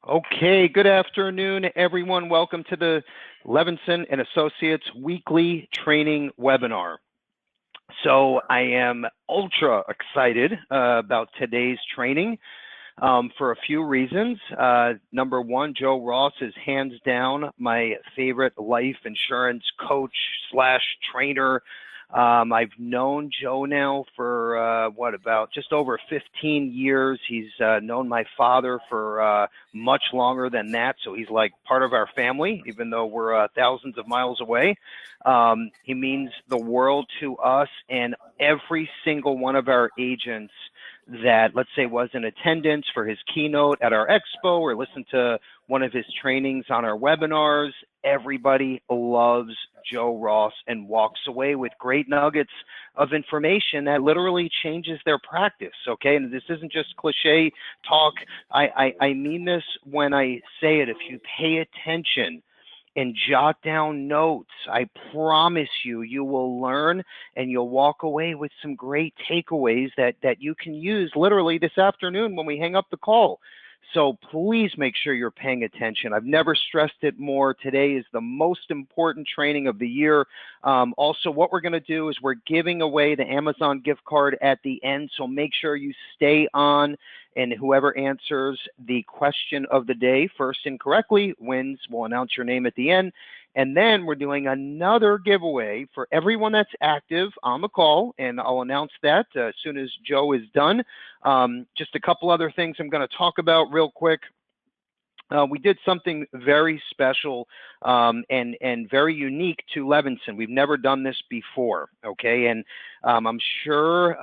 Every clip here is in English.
Okay, good afternoon, everyone. Welcome to the Levinson and Associates weekly training webinar. So I am ultra excited about today's training for a few reasons. Number one, Joe Ross is hands down my favorite life insurance coach slash trainer. I've known Joe now for about just over 15 years. He's known my father for much longer than that, so he's like part of our family, even though we're thousands of miles away. He means the world to us, and every single one of our agents that, let's say, was in attendance for his keynote at our expo or listened to one of his trainings on our webinars, everybody loves Joe Ross and walks away with great nuggets of information that literally changes their practice, okay? And this isn't just cliche talk. I mean this when I say it. If you pay attention and jot down notes, I promise you, you will learn and you'll walk away with some great takeaways that you can use literally this afternoon when we hang up the call. So please make sure you're paying attention. I've never stressed it more. Today is the most important training of the year. Also, what we're going to do is we're giving away the Amazon gift card at the end. So make sure you stay on, and whoever answers the question of the day first and correctly wins. We'll announce your name at the end. And then we're doing another giveaway for everyone that's active on the call, and I'll announce that as soon as Joe is done. Just a couple other things I'm going to talk about real quick. We did something very special and very unique to Levinson. We've never done this before, okay? And I'm sure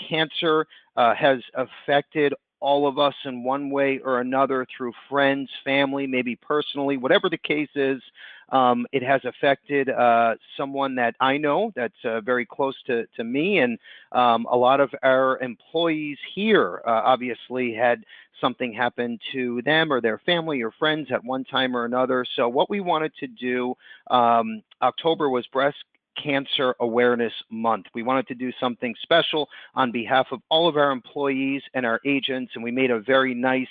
cancer has affected all of us in one way or another through friends, family, maybe personally, whatever the case is. It has affected someone that I know that's very close to me, and a lot of our employees here obviously had something happen to them or their family or friends at one time or another. So what we wanted to do, October was Breast Cancer Awareness Month. We wanted to do something special on behalf of all of our employees and our agents, and we made a very nice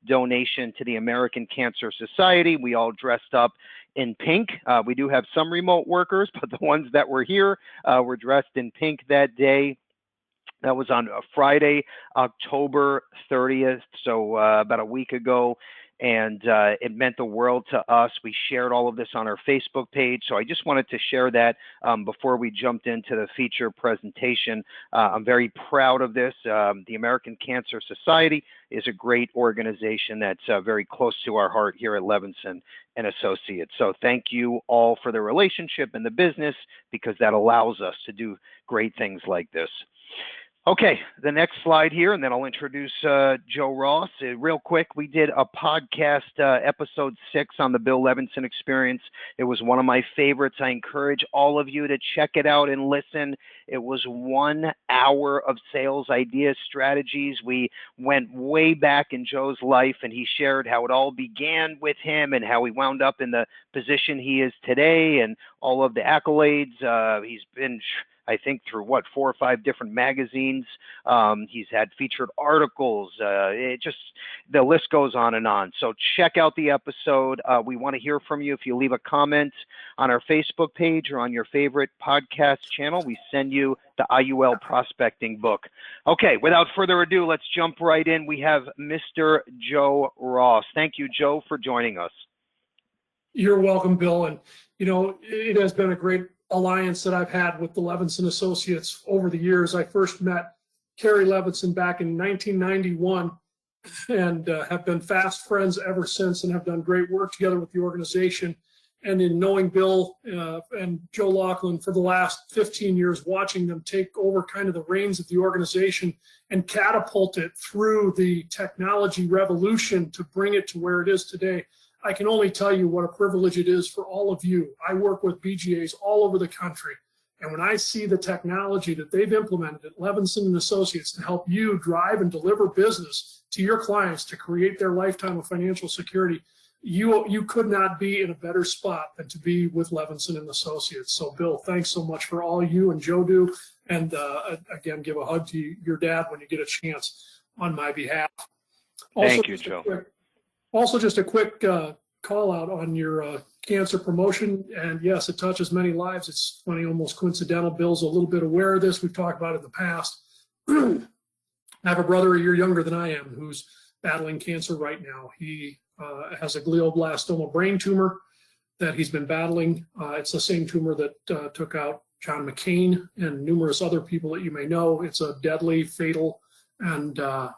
donation to the American Cancer Society. We all dressed up in pink. We do have some remote workers, but the ones that were here were dressed in pink that day. That was on Friday, October 30th, so about a week ago. And it meant the world to us. We shared all of this on our Facebook page. So I just wanted to share that before we jumped into the feature presentation. I'm very proud of this. The American Cancer Society is a great organization that's very close to our heart here at Levinson and Associates. So thank you all for the relationship and the business, because that allows us to do great things like this. Okay, the next slide here, and then I'll introduce Joe Ross. Real quick, we did a podcast, episode 6 on the Bill Levinson experience. It was one of my favorites. I encourage all of you to check it out and listen. It was 1 hour of sales ideas, strategies. We went way back in Joe's life, and he shared how it all began with him and how he wound up in the position he is today and all of the accolades. He's been, I think, through 4 or 5 different magazines. He's had featured articles. The list goes on and on. So check out the episode. We want to hear from you. If you leave a comment on our Facebook page or on your favorite podcast channel, we send you the IUL prospecting book. Okay, without further ado, let's jump right in. We have Mr. Joe Ross. Thank you, Joe, for joining us. You're welcome, Bill. And, you know, it has been a great alliance that I've had with the Levinson Associates over the years. I first met Carrie Levinson back in 1991 and have been fast friends ever since, and have done great work together with the organization. And in knowing Bill and Joe Laughlin for the last 15 years, watching them take over kind of the reins of the organization and catapult it through the technology revolution to bring it to where it is today, I can only tell you what a privilege it is for all of you. I work with BGAs all over the country, and when I see the technology that they've implemented at Levinson and Associates to help you drive and deliver business to your clients to create their lifetime of financial security, you could not be in a better spot than to be with Levinson and Associates. So, Bill, thanks so much for all you and Joe do, and again, give a hug to your dad when you get a chance on my behalf. Also, thank you, Joe. Also, just a quick call out on your cancer promotion. And yes, it touches many lives. It's funny, almost coincidental. Bill's a little bit aware of this. We've talked about it in the past. I have a brother a year younger than I am who's battling cancer right now. He has a glioblastoma brain tumor that he's been battling. It's the same tumor that took out John McCain and numerous other people that you may know. It's a deadly, fatal, and a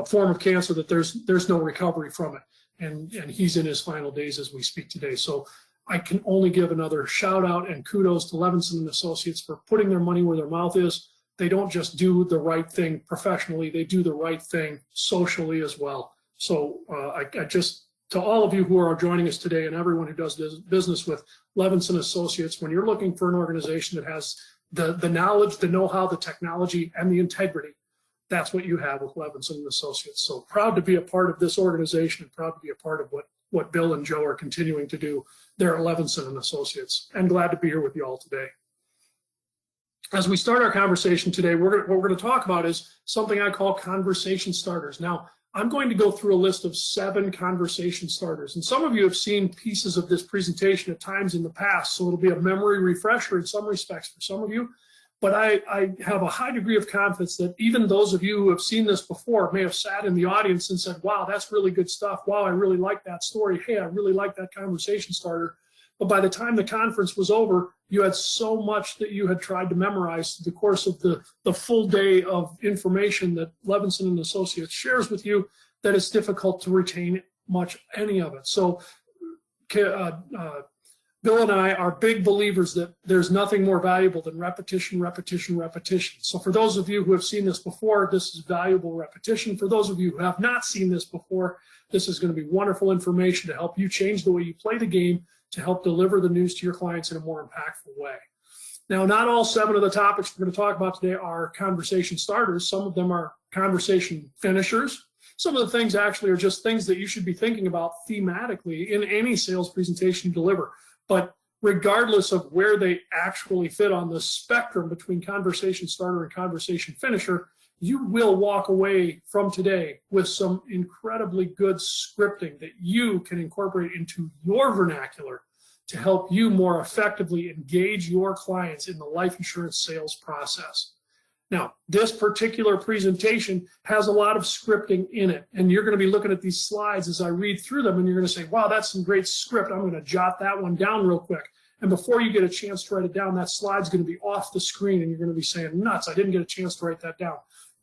form of cancer that there's no recovery from it. And he's in his final days as we speak today. So I can only give another shout out and kudos to Levinson and Associates for putting their money where their mouth is. They don't just do the right thing professionally, they do the right thing socially as well. So I just, to all of you who are joining us today and everyone who does business with Levinson Associates, when you're looking for an organization that has the knowledge, the know-how, the technology, and the integrity, that's what you have with Levinson Associates. So proud to be a part of this organization and proud to be a part of what Bill and Joe are continuing to do there at Levinson Associates. And glad to be here with you all today. As we start our conversation today, what we're going to talk about is something I call conversation starters. Now, I'm going to go through a list of 7 conversation starters. And some of you have seen pieces of this presentation at times in the past, so it'll be a memory refresher in some respects for some of you. But I have a high degree of confidence that even those of you who have seen this before may have sat in the audience and said, wow, that's really good stuff. Wow, I really like that story. Hey, I really like that conversation starter. But by the time the conference was over, you had so much that you had tried to memorize through the course of the full day of information that Levinson and Associates shares with you that it's difficult to retain any of it. So Bill and I are big believers that there's nothing more valuable than repetition, repetition, repetition. So for those of you who have seen this before, this is valuable repetition. For those of you who have not seen this before, this is going to be wonderful information to help you change the way you play the game, to help deliver the news to your clients in a more impactful way. Now, not all 7 of the topics we're going to talk about today are conversation starters. Some of them are conversation finishers. Some of the things actually are just things that you should be thinking about thematically in any sales presentation you deliver. But regardless of where they actually fit on the spectrum between conversation starter and conversation finisher, you will walk away from today with some incredibly good scripting that you can incorporate into your vernacular to help you more effectively engage your clients in the life insurance sales process. Now, this particular presentation has a lot of scripting in it, and you're going to be looking at these slides as I read through them, and you're going to say, wow, that's some great script. I'm going to jot that one down real quick. And before you get a chance to write it down, that slide's going to be off the screen, and you're going to be saying, nuts, I didn't get a chance to write that down.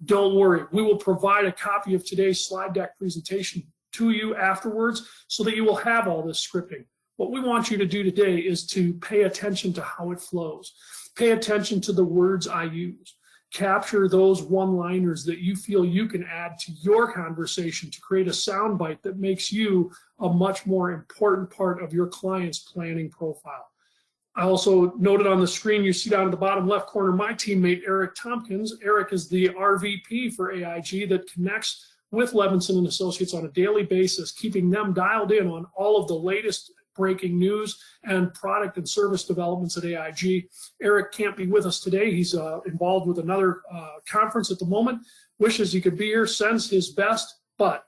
Don't worry, we will provide a copy of today's slide deck presentation to you afterwards so that you will have all this scripting. What we want you to do today is to pay attention to how it flows. Pay attention to the words I use. Capture those one-liners that you feel you can add to your conversation to create a soundbite that makes you a much more important part of your client's planning profile. I also noted on the screen, you see down in the bottom left corner, my teammate, Eric Tompkins. Eric is the RVP for AIG that connects with Levinson and Associates on a daily basis, keeping them dialed in on all of the latest breaking news and product and service developments at AIG. Eric can't be with us today. He's involved with another conference at the moment. Wishes he could be here, sends his best, but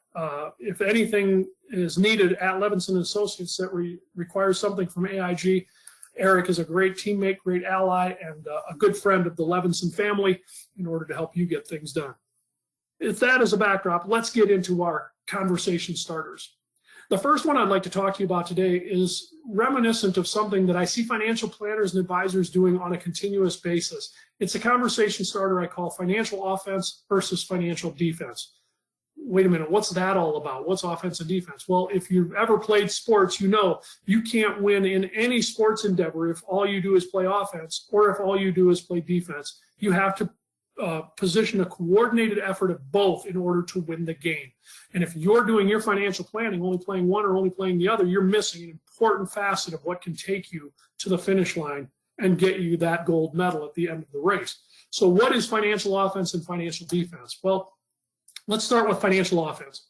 if anything is needed at Levinson and Associates that requires something from AIG, Eric is a great teammate, great ally, and a good friend of the Levinson family in order to help you get things done. If that is a backdrop, let's get into our conversation starters. The first one I'd like to talk to you about today is reminiscent of something that I see financial planners and advisors doing on a continuous basis. It's a conversation starter I call financial offense versus financial defense. Wait a minute, what's that all about? What's offense and defense? Well, if you've ever played sports, you know you can't win in any sports endeavor if all you do is play offense or if all you do is play defense. You have to position a coordinated effort of both in order to win the game. And if you're doing your financial planning, only playing one or only playing the other, you're missing an important facet of what can take you to the finish line and get you that gold medal at the end of the race. So what is financial offense and financial defense? Well, let's start with financial offense.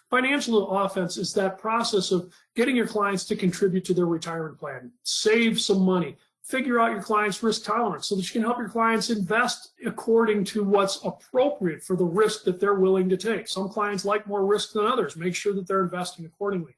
Financial offense is that process of getting your clients to contribute to their retirement plan, save some money, figure out your client's risk tolerance so that you can help your clients invest according to what's appropriate for the risk that they're willing to take. Some clients like more risk than others. Make sure that they're investing accordingly.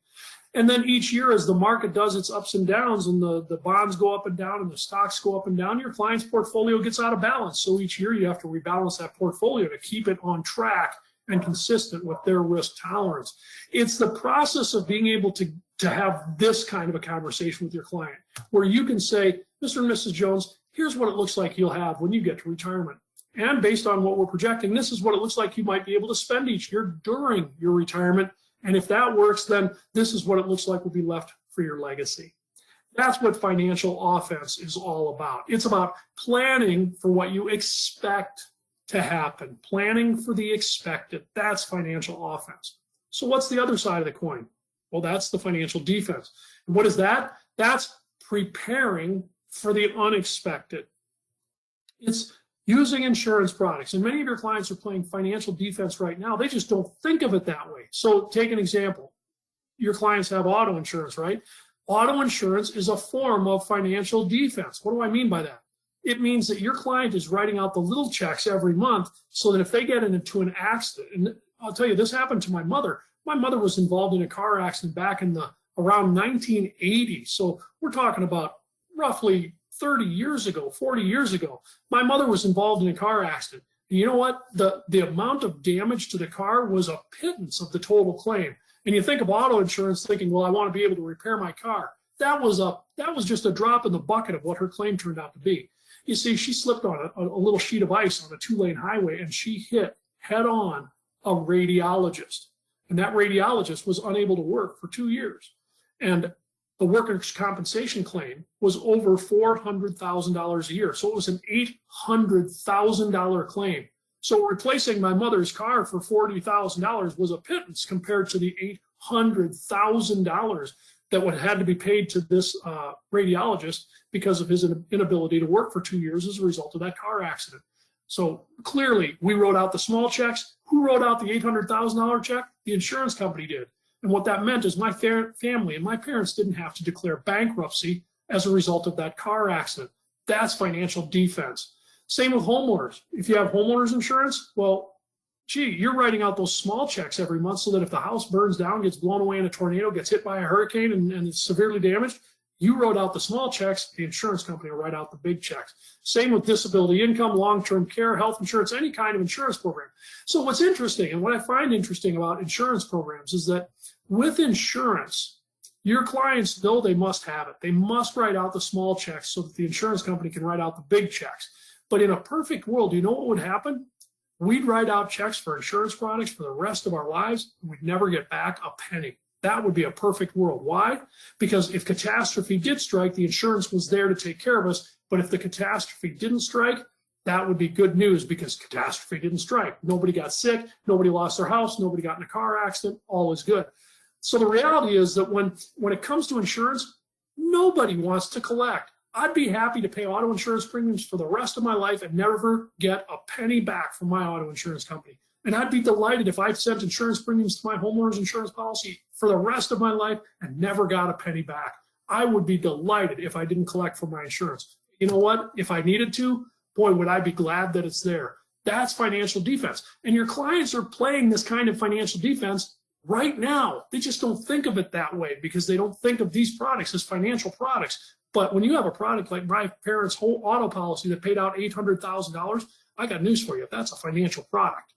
And then each year, as the market does its ups and downs and the bonds go up and down and the stocks go up and down, your client's portfolio gets out of balance. So each year you have to rebalance that portfolio to keep it on track and consistent with their risk tolerance. It's the process of being able to have this kind of a conversation with your client where you can say, Mr. and Mrs. Jones, here's what it looks like you'll have when you get to retirement. And based on what we're projecting, this is what it looks like you might be able to spend each year during your retirement. And if that works, then this is what it looks like will be left for your legacy. That's what financial offense is all about. It's about planning for what you expect to happen, planning for the expected. That's financial offense. So what's the other side of the coin? Well, that's the financial defense. And what is that? That's preparing for the unexpected. It's using insurance products. And many of your clients are playing financial defense right now. They just don't think of it that way. So take an example. Your clients have auto insurance, right? Auto insurance is a form of financial defense. What do I mean by that? It means that your client is writing out the little checks every month so that if they get into an accident, and I'll tell you, this happened to my mother. My mother was involved in a car accident back in around 1980. So we're talking about roughly 30 years ago, 40 years ago. My mother was involved in a car accident. And you know what? The amount of damage to the car was a pittance of the total claim. And you think of auto insurance thinking, well, I want to be able to repair my car. That was just a drop in the bucket of what her claim turned out to be. You see, she slipped on a little sheet of ice on a 2-lane highway and she hit head on a radiologist. And that radiologist was unable to work for 2 years. And the workers' compensation claim was over $400,000 a year. So it was an $800,000 claim. So replacing my mother's car for $40,000 was a pittance compared to the $800,000 that would have had to be paid to this radiologist because of his inability to work for 2 years as a result of that car accident. So clearly, we wrote out the small checks. Who wrote out the $800,000 check? The insurance company did. And what that meant is my family and my parents didn't have to declare bankruptcy as a result of that car accident. That's financial defense. Same with homeowners. If you have homeowners insurance, well, gee, you're writing out those small checks every month so that if the house burns down, gets blown away in a tornado, gets hit by a hurricane, and it's severely damaged, you wrote out the small checks, the insurance company will write out the big checks. Same with disability income, long-term care, health insurance, any kind of insurance program. So what's interesting, and what I find interesting about insurance programs is that with insurance, your clients know they must have it. They must write out the small checks so that the insurance company can write out the big checks. But in a perfect world, you know what would happen? We'd write out checks for insurance products for the rest of our lives, and we'd never get back a penny. That would be a perfect world. Why? Because if catastrophe did strike, the insurance was there to take care of us. But if the catastrophe didn't strike, that would be good news because catastrophe didn't strike. Nobody got sick. Nobody lost their house. Nobody got in a car accident. All is good. So the reality is that when it comes to insurance, nobody wants to collect. I'd be happy to pay auto insurance premiums for the rest of my life and never get a penny back from my auto insurance company. And I'd be delighted if I sent insurance premiums to my homeowner's insurance policy for the rest of my life and never got a penny back. I would be delighted if I didn't collect from my insurance. You know what? If I needed to, boy, would I be glad that it's there. That's financial defense. And your clients are playing this kind of financial defense right now. They just don't think of it that way because they don't think of these products as financial products. But when you have a product like my parents' whole auto policy that paid out $800,000, I got news for you. That's a financial product.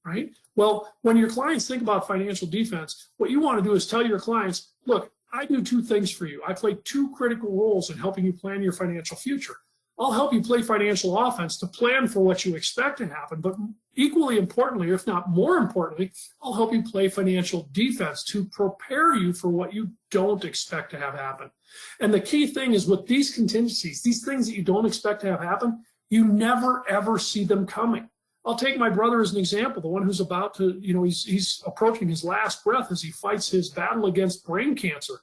Right? Well, when your clients think about financial defense, what you want to do is tell your clients, look, I do two things for you. I play two critical roles in helping you plan your financial future. I'll help you play financial offense to plan for what you expect to happen, but equally importantly, if not more importantly, I'll help you play financial defense to prepare you for what you don't expect to have happen. And the key thing is with these contingencies, these things that you don't expect to have happen, you never ever see them coming. I'll take my brother as an example, the one who's about to, he's approaching his last breath as he fights his battle against brain cancer.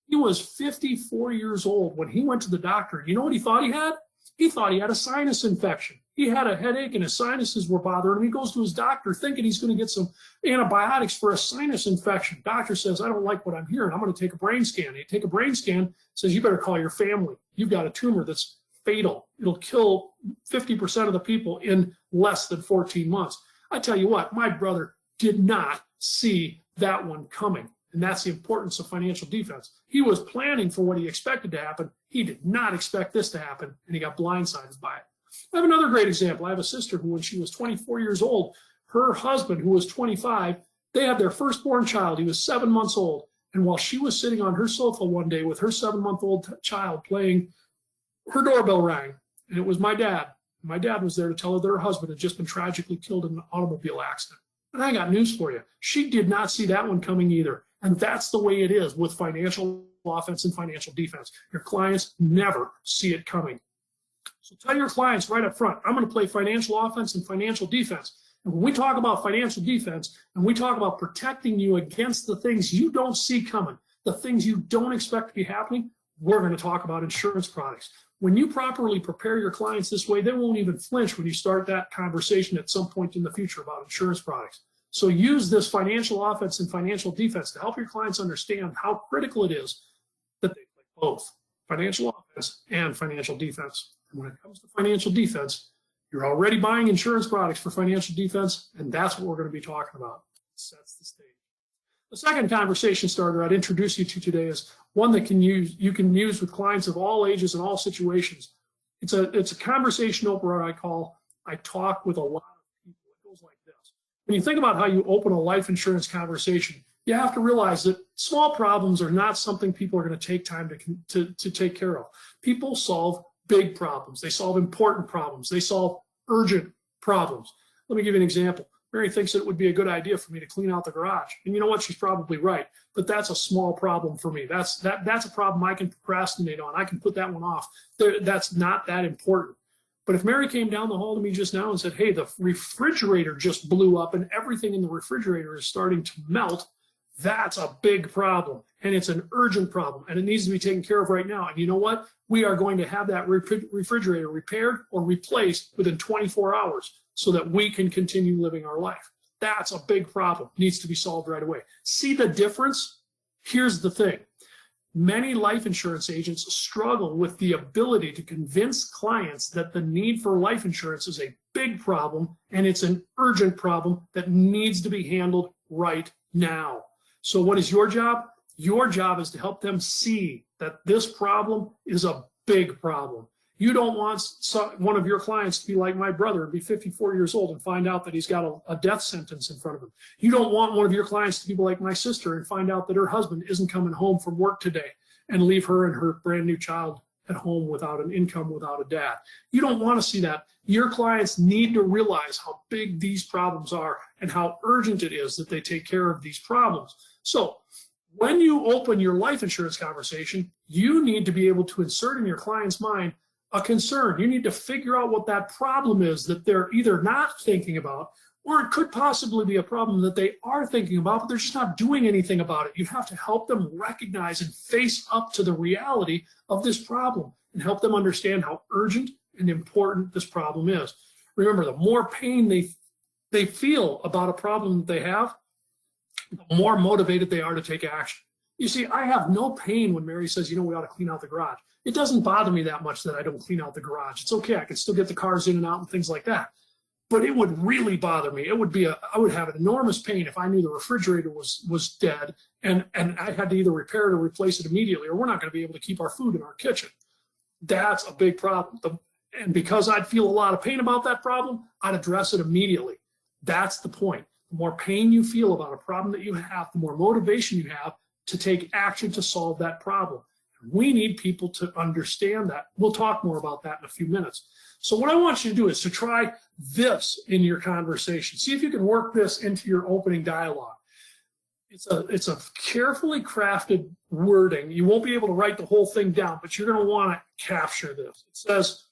He was 54 years old when he went to the doctor. You know what he thought he had? He thought he had a sinus infection. He had a headache and his sinuses were bothering him. He goes to his doctor thinking he's going to get some antibiotics for a sinus infection. Doctor says, I don't like what I'm hearing. I'm going to take a brain scan. They take a brain scan, says, you better call your family. You've got a tumor that's fatal. It'll kill 50% of the people in less than 14 months. I tell you what, my brother did not see that one coming. And that's the importance of financial defense. He was planning for what he expected to happen. He did not expect this to happen, and he got blindsided by it. I have another great example. I have a sister who, when she was 24 years old, her husband, who was 25, they had their firstborn child. He was 7 months old. And while she was sitting on her sofa one day with her 7-month-old child playing, her doorbell rang, and it was my dad. My dad was there to tell her that her husband had just been tragically killed in an automobile accident. And I got news for you. She did not see that one coming either. And that's the way it is with financial offense and financial defense. Your clients never see it coming. So tell your clients right up front, I'm going to play financial offense and financial defense. And when we talk about financial defense and we talk about protecting you against the things you don't see coming, the things you don't expect to be happening, we're going to talk about insurance products. When you properly prepare your clients this way, they won't even flinch when you start that conversation at some point in the future about insurance products. So use this financial offense and financial defense to help your clients understand how critical it is that they play both financial offense and financial defense. And when it comes to financial defense, you're already buying insurance products for financial defense, and that's what we're going to be talking about. It sets the stage. The second conversation starter I'd introduce you to today is one that you can use with clients of all ages and all situations. It's a conversation opener I talk with a lot of people. It goes like this. When you think about how you open a life insurance conversation, you have to realize that small problems are not something people are going to take time to take care of. People solve big problems. They solve important problems. They solve urgent problems. Let me give you an example. Mary thinks that it would be a good idea for me to clean out the garage. And you know what? She's probably right. But that's a small problem for me. That's a problem I can procrastinate on. I can put that one off. That's not that important. But if Mary came down the hall to me just now and said, hey, the refrigerator just blew up and everything in the refrigerator is starting to melt, that's a big problem. And it's an urgent problem. And it needs to be taken care of right now. And you know what? We are going to have that refrigerator repaired or replaced within 24 hours so that we can continue living our life. That's a big problem. It needs to be solved right away. See the difference? Here's the thing. Many life insurance agents struggle with the ability to convince clients that the need for life insurance is a big problem and it's an urgent problem that needs to be handled right now. So what is your job? Your job is to help them see that this problem is a big problem. You don't want one of your clients to be like my brother and be 54 years old and find out that he's got a death sentence in front of him. You don't want one of your clients to be like my sister and find out that her husband isn't coming home from work today and leave her and her brand new child at home without an income, without a dad. You don't want to see that. Your clients need to realize how big these problems are and how urgent it is that they take care of these problems. So when you open your life insurance conversation, you need to be able to insert in your client's mind a concern. You need to figure out what that problem is that they're either not thinking about, or it could possibly be a problem that they are thinking about, but they're just not doing anything about it. You have to help them recognize and face up to the reality of this problem and help them understand how urgent and important this problem is. Remember, the more pain they feel about a problem that they have, the more motivated they are to take action. You see, I have no pain when Mary says, we ought to clean out the garage. It doesn't bother me that much that I don't clean out the garage. It's okay. I can still get the cars in and out and things like that. But it would really bother me. I would have an enormous pain if I knew the refrigerator was dead and I had to either repair it or replace it immediately, or we're not going to be able to keep our food in our kitchen. That's a big problem. And because I'd feel a lot of pain about that problem, I'd address it immediately. That's the point. The more pain you feel about a problem that you have, the more motivation you have to take action to solve that problem. We need people to understand that. We'll talk more about that in a few minutes. So what I want you to do is to try this in your conversation. See if you can work this into your opening dialogue. It's a carefully crafted wording. You won't be able to write the whole thing down, but you're going to want to capture this. It says,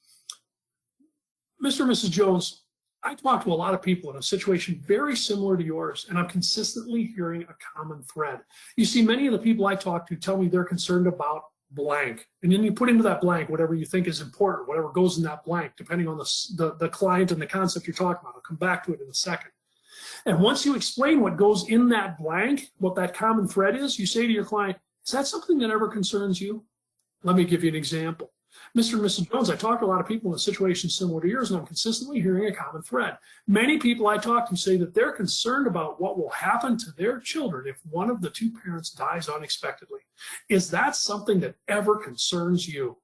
Mr. and Mrs. Jones, I talk to a lot of people in a situation very similar to yours, and I'm consistently hearing a common thread. You see, many of the people I talk to tell me they're concerned about blank. And then you put into that blank whatever you think is important, whatever goes in that blank, depending on the client and the concept you're talking about. I'll come back to it in a second. And once you explain what goes in that blank, what that common thread is, you say to your client, is that something that ever concerns you? Let me give you an example. Mr. and Mrs. Jones, I talk to a lot of people in situations similar to yours, and I'm consistently hearing a common thread. Many people I talk to say that they're concerned about what will happen to their children if one of the two parents dies unexpectedly. Is that something that ever concerns you?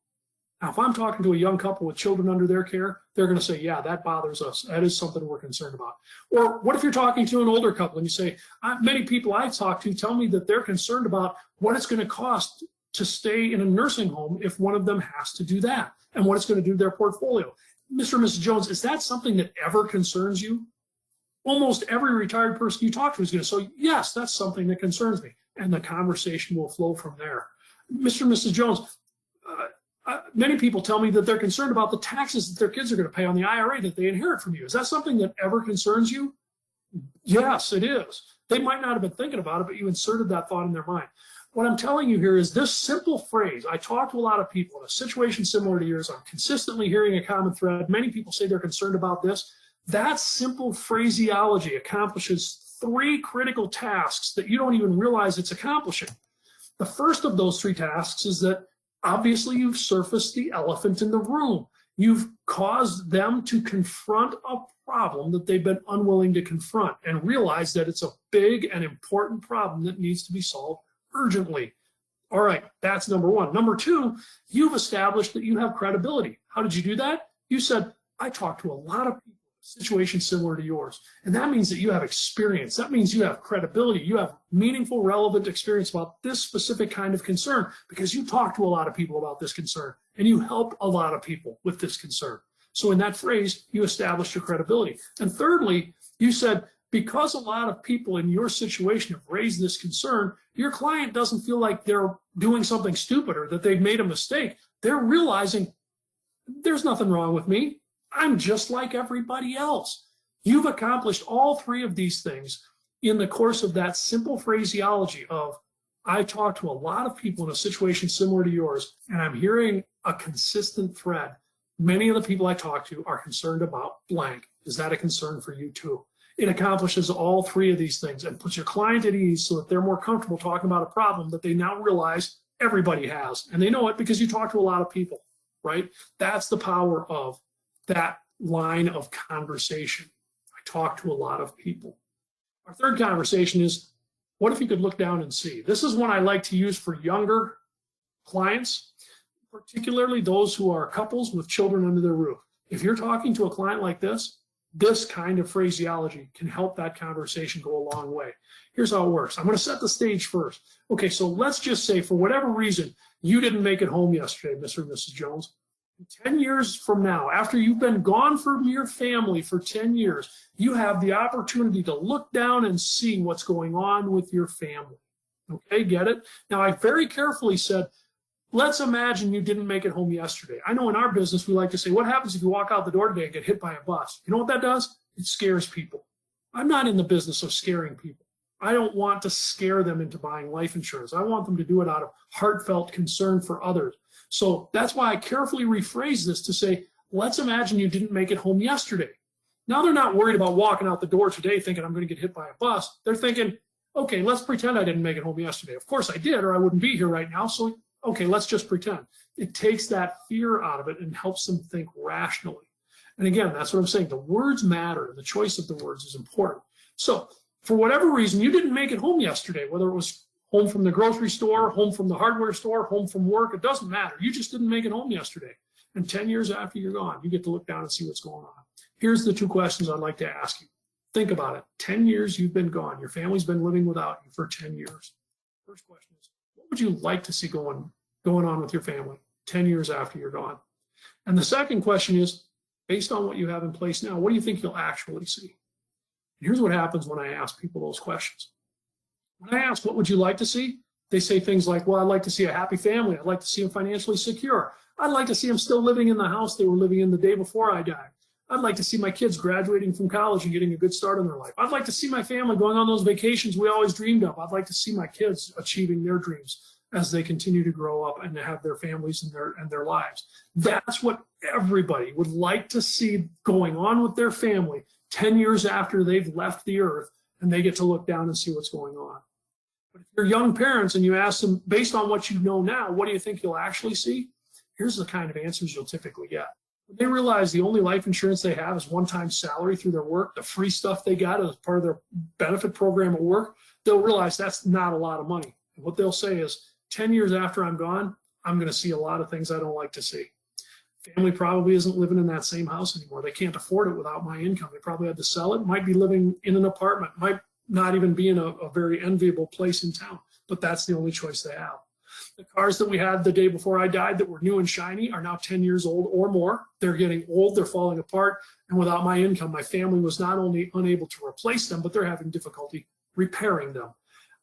Now, if I'm talking to a young couple with children under their care, they're going to say, yeah, that bothers us. That is something we're concerned about. Or what if you're talking to an older couple and you say, many people I talk to tell me that they're concerned about what it's going to cost to stay in a nursing home if one of them has to do that, and what it's going to do to their portfolio. Mr. and Mrs. Jones, is that something that ever concerns you? Almost every retired person you talk to is going to say, yes, that's something that concerns me. And the conversation will flow from there. Mr. and Mrs. Jones, many people tell me that they're concerned about the taxes that their kids are going to pay on the IRA that they inherit from you. Is that something that ever concerns you? Yes, it is. They might not have been thinking about it, but you inserted that thought in their mind. What I'm telling you here is this simple phrase. I talk to a lot of people in a situation similar to yours. I'm consistently hearing a common thread. Many people say they're concerned about this. That simple phraseology accomplishes 3 critical tasks that you don't even realize it's accomplishing. The first of those 3 tasks is that obviously you've surfaced the elephant in the room. You've caused them to confront a problem that they've been unwilling to confront and realize that it's a big and important problem that needs to be solved urgently. All right, that's number 1. Number 2, you've established that you have credibility. How did you do that? You said, I talk to a lot of people in situations similar to yours. And that means that you have experience. That means you have credibility. You have meaningful, relevant experience about this specific kind of concern because you talk to a lot of people about this concern and you help a lot of people with this concern. So in that phrase, you established your credibility. And thirdly, you said, because a lot of people in your situation have raised this concern, your client doesn't feel like they're doing something stupid or that they've made a mistake. They're realizing there's nothing wrong with me. I'm just like everybody else. You've accomplished all 3 of these things in the course of that simple phraseology of, I talk to a lot of people in a situation similar to yours, and I'm hearing a consistent thread. Many of the people I talk to are concerned about blank. Is that a concern for you too? It accomplishes all 3 of these things and puts your client at ease so that they're more comfortable talking about a problem that they now realize everybody has. And they know it because you talk to a lot of people, right? That's the power of that line of conversation. I talk to a lot of people. Our third conversation is, what if you could look down and see? This is one I like to use for younger clients, particularly those who are couples with children under their roof. If you're talking to a client like this kind of phraseology can help that conversation go a long way. Here's how it works. I'm going to set the stage first. Okay, so let's just say for whatever reason, you didn't make it home yesterday, Mr. and Mrs. Jones. 10 years from now, after you've been gone from your family for 10 years, you have the opportunity to look down and see what's going on with your family. Okay, get it? Now, I very carefully said, let's imagine you didn't make it home yesterday. I know in our business, we like to say, what happens if you walk out the door today and get hit by a bus? You know what that does? It scares people. I'm not in the business of scaring people. I don't want to scare them into buying life insurance. I want them to do it out of heartfelt concern for others. So that's why I carefully rephrase this to say, let's imagine you didn't make it home yesterday. Now they're not worried about walking out the door today thinking I'm going to get hit by a bus. They're thinking, okay, let's pretend I didn't make it home yesterday. Of course I did, or I wouldn't be here right now. So, okay, let's just pretend. It takes that fear out of it and helps them think rationally. And again, that's what I'm saying. The words matter, and the choice of the words is important. So for whatever reason, you didn't make it home yesterday, whether it was home from the grocery store, home from the hardware store, home from work, it doesn't matter. You just didn't make it home yesterday. And 10 years after you're gone, you get to look down and see what's going on. Here's the 2 questions I'd like to ask you. Think about it. 10 years you've been gone. Your family's been living without you for 10 years. First question is, what would you like to see going on with your family 10 years after you're gone? And the second question is, based on what you have in place now, what do you think you'll actually see? And here's what happens when I ask people those questions. When I ask, what would you like to see? They say things like, well, I'd like to see a happy family. I'd like to see them financially secure. I'd like to see them still living in the house they were living in the day before I died. I'd like to see my kids graduating from college and getting a good start in their life. I'd like to see my family going on those vacations we always dreamed of. I'd like to see my kids achieving their dreams. as they continue to grow up and to have their families and their lives. That's what everybody would like to see going on with their family 10 years after they've left the earth and they get to look down and see what's going on. But if you're young parents and you ask them, based on what you know now, what do you think you'll actually see? Here's the kind of answers you'll typically get. When they realize the only life insurance they have is one-time salary through their work, the free stuff they got as part of their benefit program at work, they'll realize that's not a lot of money. And what they'll say is, 10 years after I'm gone, I'm going to see a lot of things I don't like to see. Family probably isn't living in that same house anymore. They can't afford it without my income. They probably had to sell it, might be living in an apartment, might not even be in a very enviable place in town, but that's the only choice they have. The cars that we had the day before I died that were new and shiny are now 10 years old or more. They're getting old, they're falling apart, and without my income, my family was not only unable to replace them, but they're having difficulty repairing them.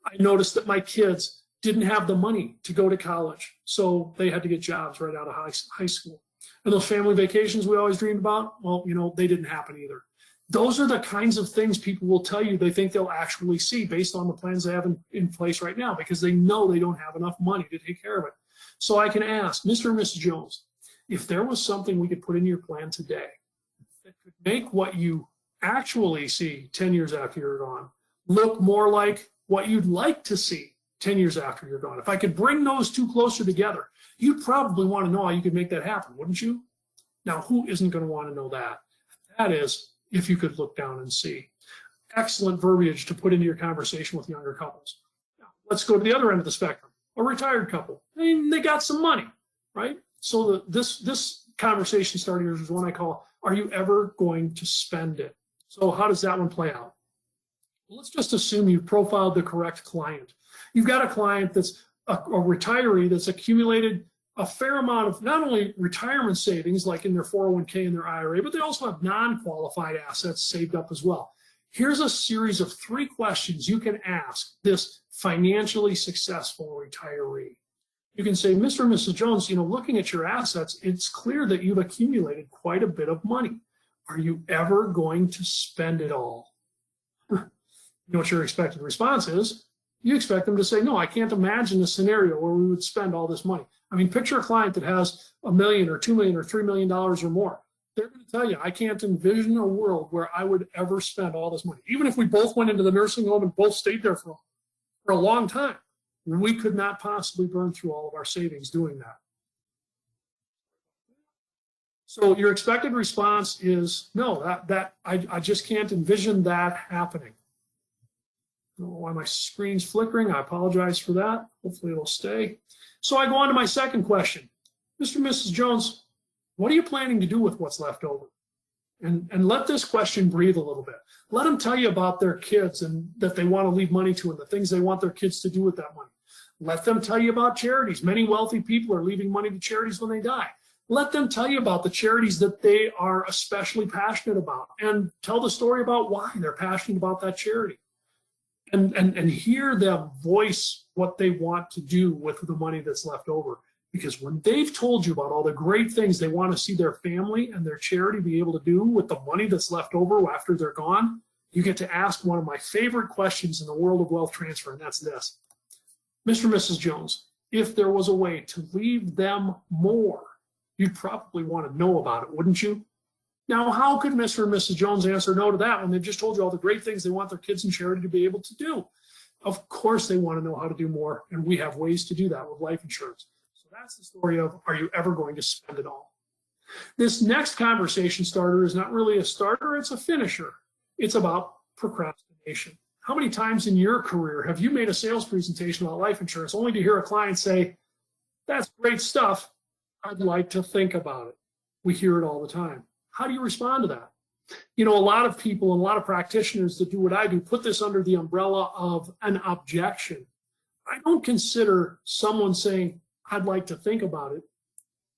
I noticed that my kids didn't have the money to go to college, so they had to get jobs right out of high school. And those family vacations we always dreamed about, well, they didn't happen either. Those are the kinds of things people will tell you they think they'll actually see based on the plans they have in place right now, because they know they don't have enough money to take care of it. So I can ask, Mr. and Mrs. Jones, if there was something we could put in your plan today that could make what you actually see 10 years after you're gone look more like what you'd like to see 10 years after you're gone. If I could bring those two closer together, you'd probably want to know how you could make that happen, wouldn't you? Now, who isn't going to want to know that? That is, if you could look down and see. Excellent verbiage to put into your conversation with younger couples. Now, let's go to the other end of the spectrum, a retired couple. I mean, they got some money, right? So this conversation starter is one I call, are you ever going to spend it? So how does that one play out? Well, let's just assume you've profiled the correct client. You've got a client that's a retiree that's accumulated a fair amount of not only retirement savings, like in their 401k and their IRA, but they also have non-qualified assets saved up as well. Here's a series of 3 questions you can ask this financially successful retiree. You can say, Mr. and Mrs. Jones, looking at your assets, it's clear that you've accumulated quite a bit of money. Are you ever going to spend it all? You know what your expected response is? You expect them to say, no, I can't imagine a scenario where we would spend all this money. I mean, picture a client that has $1 million or $2 million or $3 million or more. They're going to tell you, I can't envision a world where I would ever spend all this money. Even if we both went into the nursing home and both stayed there for a long time, we could not possibly burn through all of our savings doing that. So your expected response is, no, I just can't envision that happening. I don't know why my screen's flickering. I apologize for that. Hopefully it'll stay. So I go on to my second question. Mr. and Mrs. Jones, what are you planning to do with what's left over? And let this question breathe a little bit. Let them tell you about their kids and that they want to leave money to and the things they want their kids to do with that money. Let them tell you about charities. Many wealthy people are leaving money to charities when they die. Let them tell you about the charities that they are especially passionate about and tell the story about why they're passionate about that charity. And hear them voice what they want to do with the money that's left over. Because when they've told you about all the great things they want to see their family and their charity be able to do with the money that's left over after they're gone, you get to ask one of my favorite questions in the world of wealth transfer, and that's this. Mr. and Mrs. Jones, if there was a way to leave them more, you'd probably want to know about it, wouldn't you? Now, how could Mr. and Mrs. Jones answer no to that when they've just told you all the great things they want their kids and charity to be able to do? Of course they want to know how to do more, and we have ways to do that with life insurance. So that's the story of, are you ever going to spend it all? This next conversation starter is not really a starter, it's a finisher. It's about procrastination. How many times in your career have you made a sales presentation about life insurance only to hear a client say, that's great stuff, I'd like to think about it? We hear it all the time. How do you respond to that? A lot of people and a lot of practitioners that do what I do put this under the umbrella of an objection. I don't consider someone saying, I'd like to think about it,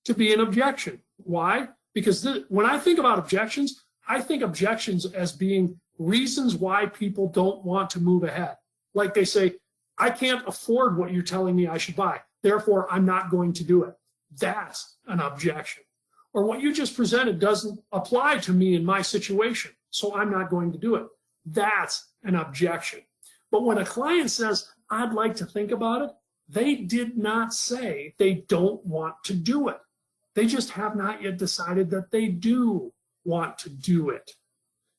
to be an objection. Why? Because when I think about objections, I think objections as being reasons why people don't want to move ahead. Like they say, I can't afford what you're telling me I should buy, therefore I'm not going to do it. That's an objection. Or what you just presented doesn't apply to me in my situation, so I'm not going to do it. That's an objection. But when a client says, I'd like to think about it, They did not say they don't want to do it. They just have not yet decided that they do want to do it.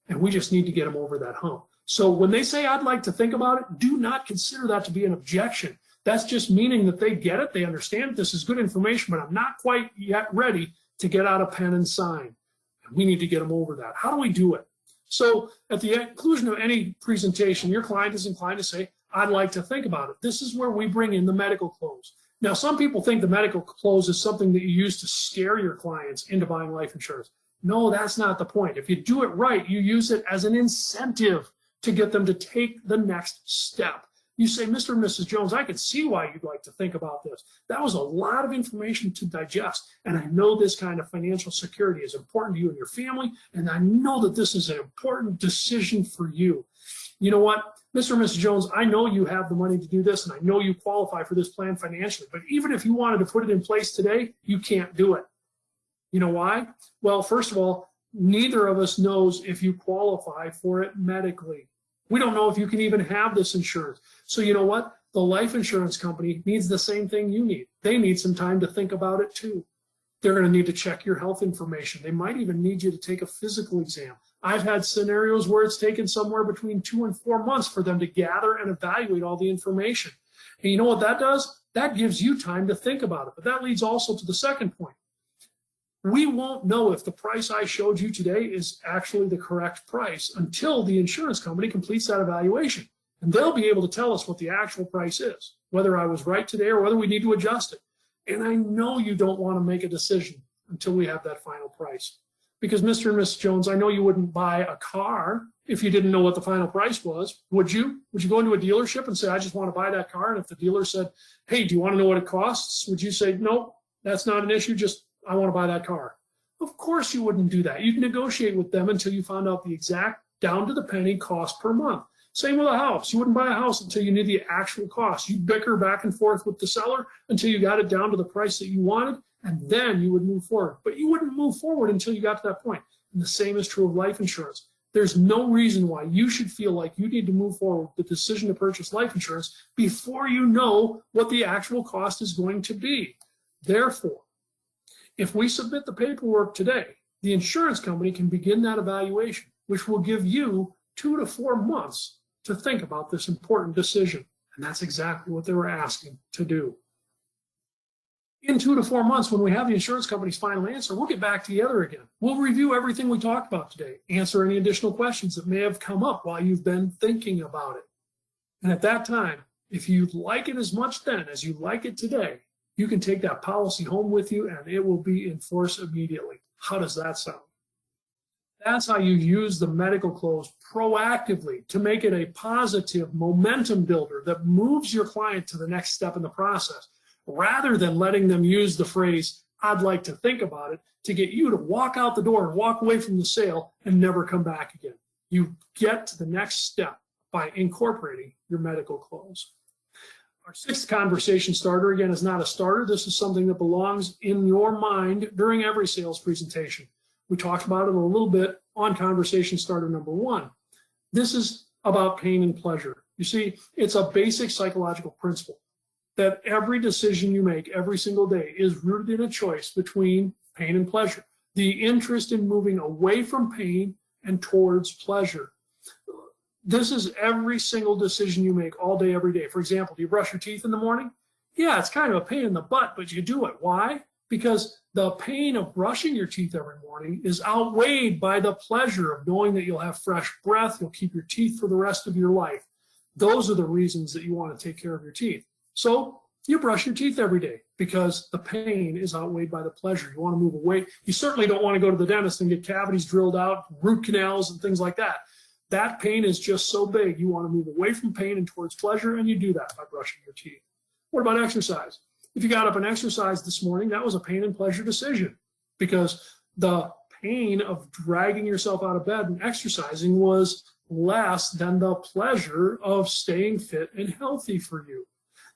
And we just need to get them over that hump. So when they say, I'd like to think about it, do not consider that to be an objection. That's just meaning that they get it, they understand this is good information, but I'm not quite yet ready to get out a pen and sign. And we need to get them over that. How do we do it? So at the conclusion of any presentation, your client is inclined to say, I'd like to think about it. This is where we bring in the medical close. Now, some people think the medical close is something that you use to scare your clients into buying life insurance. No, that's not the point. If you do it right, you use it as an incentive to get them to take the next step. You say, Mr. and Mrs. Jones, I can see why you'd like to think about this. That was a lot of information to digest, and I know this kind of financial security is important to you and your family, and I know that this is an important decision for you. You know what, Mr. and Mrs. Jones, I know you have the money to do this, and I know you qualify for this plan financially, but even if you wanted to put it in place today, you can't do it. You know why? Well, first of all, neither of us knows if you qualify for it medically. We don't know if you can even have this insurance. So you know what? The life insurance company needs the same thing you need. They need some time to think about it too. They're going to need to check your health information. They might even need you to take a physical exam. I've had scenarios where it's taken somewhere between 2 and 4 months for them to gather and evaluate all the information. And you know what that does? That gives you time to think about it. But that leads also to the second point. We won't know if the price I showed you today is actually the correct price until the insurance company completes that evaluation. And they'll be able to tell us what the actual price is, whether I was right today or whether we need to adjust it. And I know you don't want to make a decision until we have that final price. Because Mr. and Mrs. Jones, I know you wouldn't buy a car if you didn't know what the final price was. Would you? Would you go into a dealership and say, I just want to buy that car? And if the dealer said, hey, do you want to know what it costs? Would you say, no, that's not an issue, just I want to buy that car? Of course you wouldn't do that. You'd negotiate with them until you found out the exact down to the penny cost per month. Same with a house. You wouldn't buy a house until you knew the actual cost. You'd bicker back and forth with the seller until you got it down to the price that you wanted, and then you would move forward. But you wouldn't move forward until you got to that point. And the same is true of life insurance. There's no reason why you should feel like you need to move forward with the decision to purchase life insurance before you know what the actual cost is going to be. Therefore, if we submit the paperwork today, the insurance company can begin that evaluation, which will give you 2 to 4 months to think about this important decision. And that's exactly what they were asking to do. In 2 to 4 months, when we have the insurance company's final answer, we'll get back together again. We'll review everything we talked about today, answer any additional questions that may have come up while you've been thinking about it. And at that time, if you like it as much then as you like it today, you can take that policy home with you and it will be in force immediately. How does that sound? That's how you use the medical close proactively to make it a positive momentum builder that moves your client to the next step in the process, rather than letting them use the phrase, I'd like to think about it, to get you to walk out the door and walk away from the sale and never come back again. You get to the next step by incorporating your medical close. Our sixth conversation starter, again, is not a starter. This is something that belongs in your mind during every sales presentation. We talked about it a little bit on conversation starter number 1. This is about pain and pleasure. You see, it's a basic psychological principle that every decision you make every single day is rooted in a choice between pain and pleasure. The interest in moving away from pain and towards pleasure. This is every single decision you make all day, every day. For example, do you brush your teeth in the morning? Yeah, it's kind of a pain in the butt, but you do it. Why? Because the pain of brushing your teeth every morning is outweighed by the pleasure of knowing that you'll have fresh breath, you'll keep your teeth for the rest of your life. Those are the reasons that you want to take care of your teeth. So you brush your teeth every day because the pain is outweighed by the pleasure. You want to move away. You certainly don't want to go to the dentist and get cavities drilled out, root canals and things like that. That pain is just so big, you want to move away from pain and towards pleasure, and you do that by brushing your teeth. What about exercise? If you got up and exercised this morning, that was a pain and pleasure decision because the pain of dragging yourself out of bed and exercising was less than the pleasure of staying fit and healthy for you.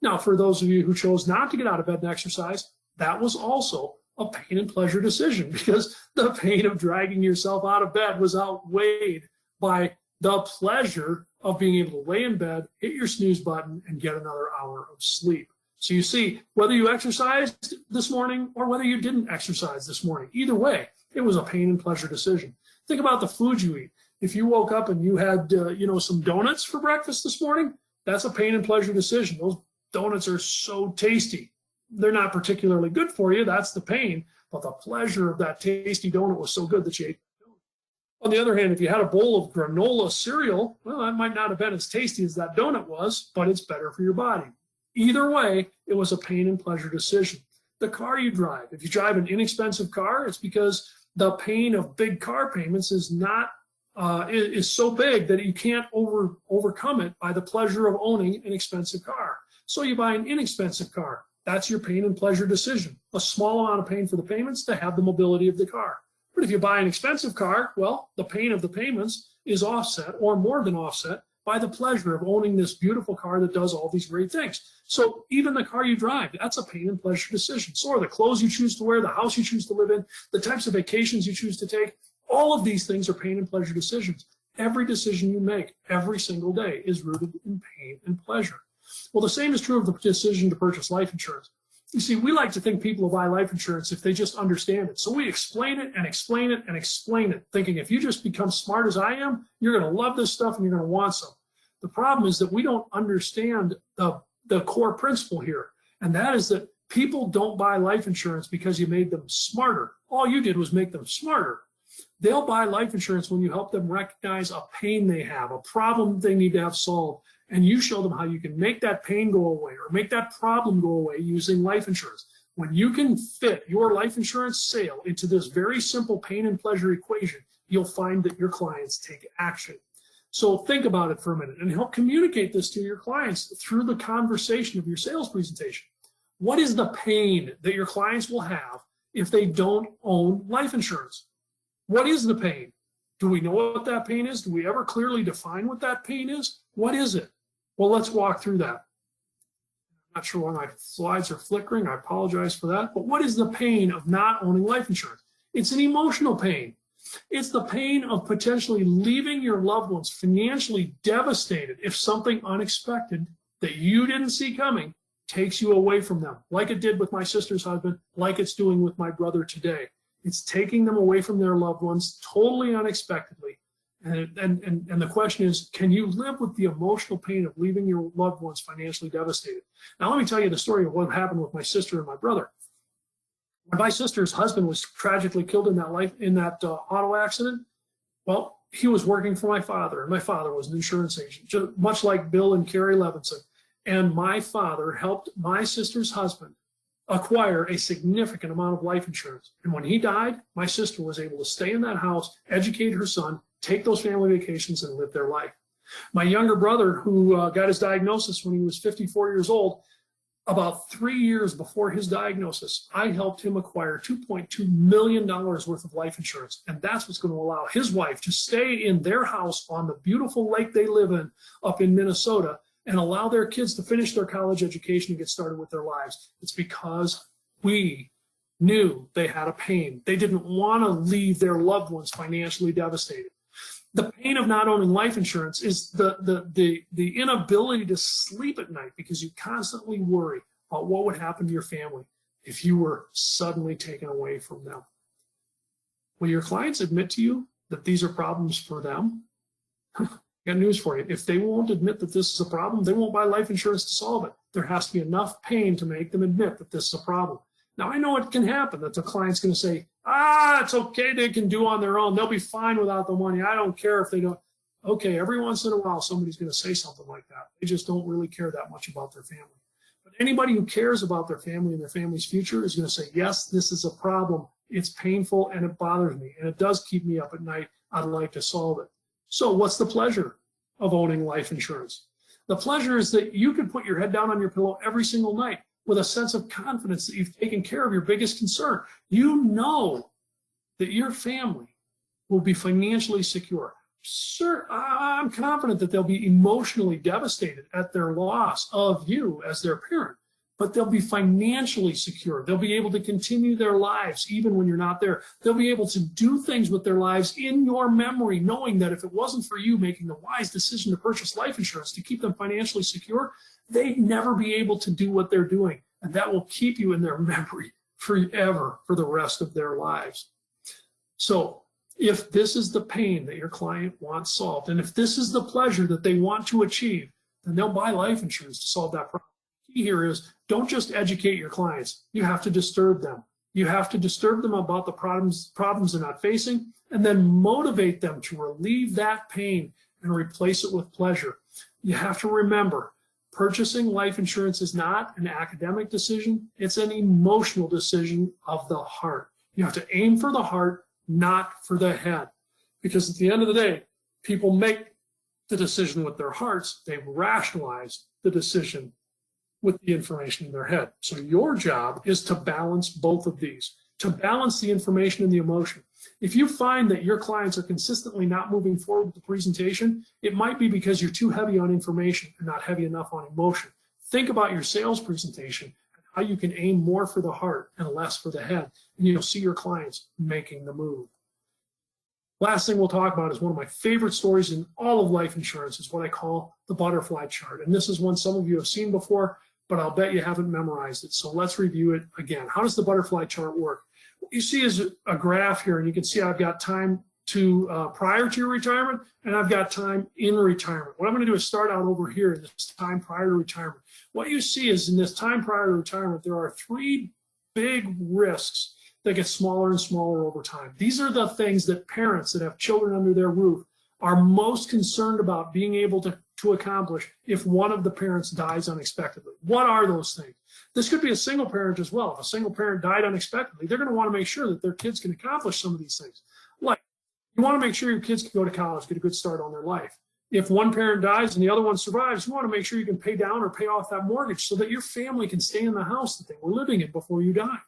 Now, for those of you who chose not to get out of bed and exercise, that was also a pain and pleasure decision because the pain of dragging yourself out of bed was outweighed by the pleasure of being able to lay in bed, hit your snooze button, and get another hour of sleep. So you see, whether you exercised this morning or whether you didn't exercise this morning, either way, it was a pain and pleasure decision. Think about the food you eat. If you woke up and you had, some donuts for breakfast this morning, that's a pain and pleasure decision. Those donuts are so tasty. They're not particularly good for you. That's the pain. But the pleasure of that tasty donut was so good that you ate. On the other hand, if you had a bowl of granola cereal, well, that might not have been as tasty as that donut was, but it's better for your body. Either way, it was a pain and pleasure decision. The car you drive, if you drive an inexpensive car, it's because the pain of big car payments is so big that you can't overcome it by the pleasure of owning an expensive car. So you buy an inexpensive car. That's your pain and pleasure decision. A small amount of pain for the payments to have the mobility of the car. But if you buy an expensive car, well, the pain of the payments is offset, or more than offset, by the pleasure of owning this beautiful car that does all these great things. So even the car you drive, that's a pain and pleasure decision. So are the clothes you choose to wear, the house you choose to live in, the types of vacations you choose to take. All of these things are pain and pleasure decisions. Every decision you make every single day is rooted in pain and pleasure. Well, the same is true of the decision to purchase life insurance. You see, we like to think people will buy life insurance if they just understand it. So we explain it and explain it and explain it, thinking if you just become smart as I am, you're going to love this stuff and you're going to want some. The problem is that we don't understand the core principle here, and that is that people don't buy life insurance because you made them smarter. All you did was make them smarter. They'll buy life insurance when you help them recognize a pain they have, a problem they need to have solved, and you show them how you can make that pain go away or make that problem go away using life insurance. When you can fit your life insurance sale into this very simple pain and pleasure equation, you'll find that your clients take action. So think about it for a minute and help communicate this to your clients through the conversation of your sales presentation. What is the pain that your clients will have if they don't own life insurance? What is the pain? Do we know what that pain is? Do we ever clearly define what that pain is? What is it? Well, let's walk through that. I'm not sure why my slides are flickering. I apologize for that. But what is the pain of not owning life insurance? It's an emotional pain. It's the pain of potentially leaving your loved ones financially devastated if something unexpected that you didn't see coming takes you away from them, like it did with my sister's husband, like it's doing with my brother today. It's taking them away from their loved ones totally unexpectedly. And the question is, can you live with the emotional pain of leaving your loved ones financially devastated? Now, let me tell you the story of what happened with my sister and my brother. When my sister's husband was tragically killed in that auto accident, well, he was working for my father, and my father was an insurance agent, just much like Bill and Carrie Levinson. And my father helped my sister's husband acquire a significant amount of life insurance. And when he died, my sister was able to stay in that house, educate her son, take those family vacations, and live their life. My younger brother, who got his diagnosis when he was 54 years old, about 3 years before his diagnosis, I helped him acquire $2.2 million worth of life insurance. And that's what's going to allow his wife to stay in their house on the beautiful lake they live in up in Minnesota and allow their kids to finish their college education and get started with their lives. It's because we knew they had a pain. They didn't want to leave their loved ones financially devastated. The pain of not owning life insurance is the inability to sleep at night because you constantly worry about what would happen to your family if you were suddenly taken away from them. Will your clients admit to you that these are problems for them? Got news for you. If they won't admit that this is a problem, they won't buy life insurance to solve it. There has to be enough pain to make them admit that this is a problem. Now, I know it can happen that the client's going to say, it's okay, they can do on their own. They'll be fine without the money. I don't care if they don't. Okay, every once in a while, somebody's going to say something like that. They just don't really care that much about their family. But anybody who cares about their family and their family's future is going to say, yes, this is a problem. It's painful and it bothers me. And it does keep me up at night. I'd like to solve it. So what's the pleasure of owning life insurance? The pleasure is that you can put your head down on your pillow every single night with a sense of confidence that you've taken care of your biggest concern. You know that your family will be financially secure. Sir, I'm confident that they'll be emotionally devastated at their loss of you as their parent. but they'll be financially secure. They'll be able to continue their lives even when you're not there. They'll be able to do things with their lives in your memory, knowing that if it wasn't for you making the wise decision to purchase life insurance to keep them financially secure, they'd never be able to do what they're doing. And that will keep you in their memory forever for the rest of their lives. So if this is the pain that your client wants solved, and if this is the pleasure that they want to achieve, then they'll buy life insurance to solve that problem. The key here is don't just educate your clients. You have to disturb them. You have to disturb them about the problems they're not facing, and then motivate them to relieve that pain and replace it with pleasure. You have to remember, purchasing life insurance is not an academic decision. It's an emotional decision of the heart. You have to aim for the heart, not for the head. Because at the end of the day, people make the decision with their hearts. They rationalize the decision with the information in their head. So your job is to balance both of these, to balance the information and the emotion. If you find that your clients are consistently not moving forward with the presentation, it might be because you're too heavy on information and not heavy enough on emotion. Think about your sales presentation and how you can aim more for the heart and less for the head, and you'll see your clients making the move. Last thing we'll talk about is one of my favorite stories in all of life insurance is what I call the butterfly chart. And this is one some of you have seen before, but I'll bet you haven't memorized it. So let's review it again. How does the butterfly chart work? What you see is a graph here, and you can see I've got time to prior to your retirement, and I've got time in retirement. What I'm going to do is start out over here in this time prior to retirement. What you see is in this time prior to retirement, there are three big risks that get smaller and smaller over time. These are the things that parents that have children under their roof are most concerned about being able to accomplish if one of the parents dies unexpectedly. What are those things? This could be a single parent as well. If a single parent died unexpectedly, they're going to want to make sure that their kids can accomplish some of these things. Like, you want to make sure your kids can go to college, get a good start on their life. If one parent dies and the other one survives, you want to make sure you can pay down or pay off that mortgage so that your family can stay in the house that they were living in before you died.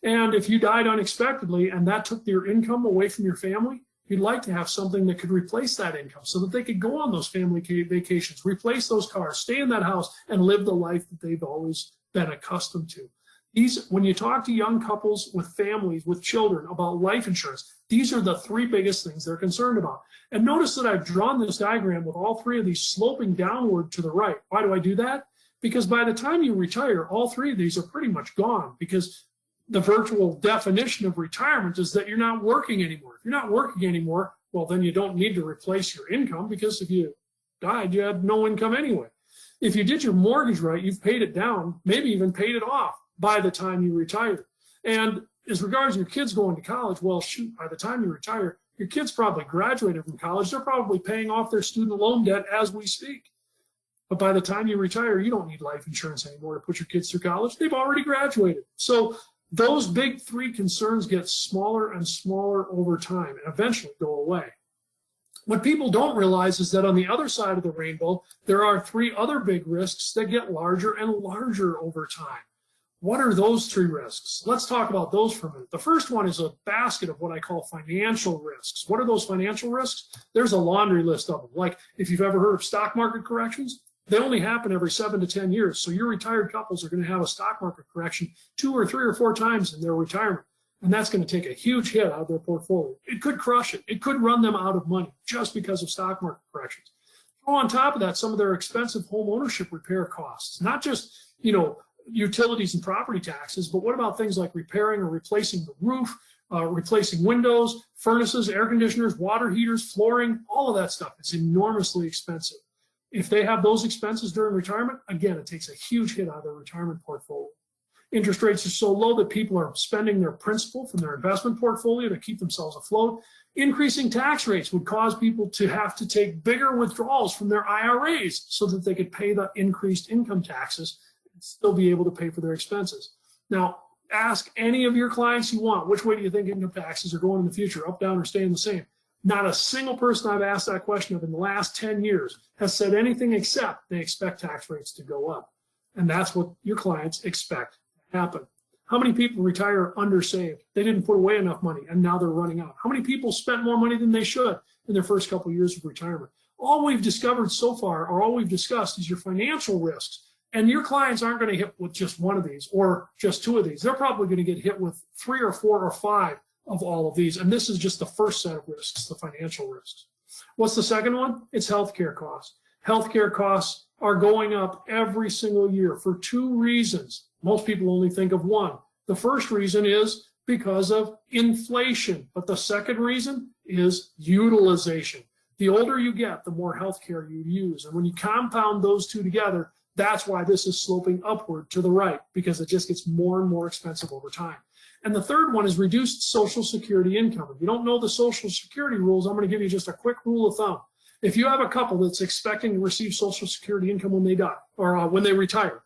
And if you died unexpectedly and that took your income away from your family, you'd like to have something that could replace that income so that they could go on those family vacations, replace those cars, stay in that house, and live the life that they've always been accustomed to. When you talk to young couples with families, with children about life insurance, these are the three biggest things they're concerned about. And notice that I've drawn this diagram with all three of these sloping downward to the right. Why do I do that? Because by the time you retire, all three of these are pretty much gone, because the virtual definition of retirement is that you're not working anymore. If you're not working anymore, well, then you don't need to replace your income, because if you died, you had no income anyway. If you did your mortgage right, you've paid it down, maybe even paid it off by the time you retire. And as regards your kids going to college, well, shoot, by the time you retire, your kids probably graduated from college. They're probably paying off their student loan debt as we speak. But by the time you retire, you don't need life insurance anymore to put your kids through college. They've already graduated. So those big three concerns get smaller and smaller over time and eventually go away. What people don't realize is that on the other side of the rainbow, there are three other big risks that get larger and larger over time. What are those three risks? Let's talk about those for a minute. The first one is a basket of what I call financial risks. What are those financial risks? There's a laundry list of them. Like, if you've ever heard of stock market corrections, they only happen every 7 to 10 years. So your retired couples are going to have a stock market correction 2 or 3 or 4 times in their retirement. And that's going to take a huge hit out of their portfolio. It could crush it. It could run them out of money just because of stock market corrections. Throw on top of that some of their expensive home ownership repair costs, not just, utilities and property taxes, but what about things like repairing or replacing the roof, replacing windows, furnaces, air conditioners, water heaters, flooring, all of that stuff. It's enormously expensive. If they have those expenses during retirement, again, it takes a huge hit out of their retirement portfolio. Interest rates are so low that people are spending their principal from their investment portfolio to keep themselves afloat. Increasing tax rates would cause people to have to take bigger withdrawals from their IRAs so that they could pay the increased income taxes and still be able to pay for their expenses. Now, ask any of your clients you want, which way do you think income taxes are going in the future, up, down, or staying the same? Not a single person I've asked that question of in the last 10 years has said anything except they expect tax rates to go up. And that's what your clients expect to happen. How many people retire undersaved? They didn't put away enough money and now they're running out. How many people spent more money than they should in their first couple of years of retirement? All we've discovered so far, or all we've discussed, is your financial risks. And your clients aren't going to hit with just one of these or just two of these. They're probably going to get hit with 3 or 4 or 5 of all of these. And this is just the first set of risks, the financial risks. What's the second one? It's healthcare costs. Healthcare costs are going up every single year for 2 reasons. Most people only think of one. The first reason is because of inflation, but the second reason is utilization. The older you get, the more healthcare you use. And when you compound those two together, that's why this is sloping upward to the right, because it just gets more and more expensive over time. And the third one is reduced Social Security income. If you don't know the Social Security rules, I'm going to give you just a quick rule of thumb. If you have a couple that's expecting to receive Social Security income when they die, or when they retire,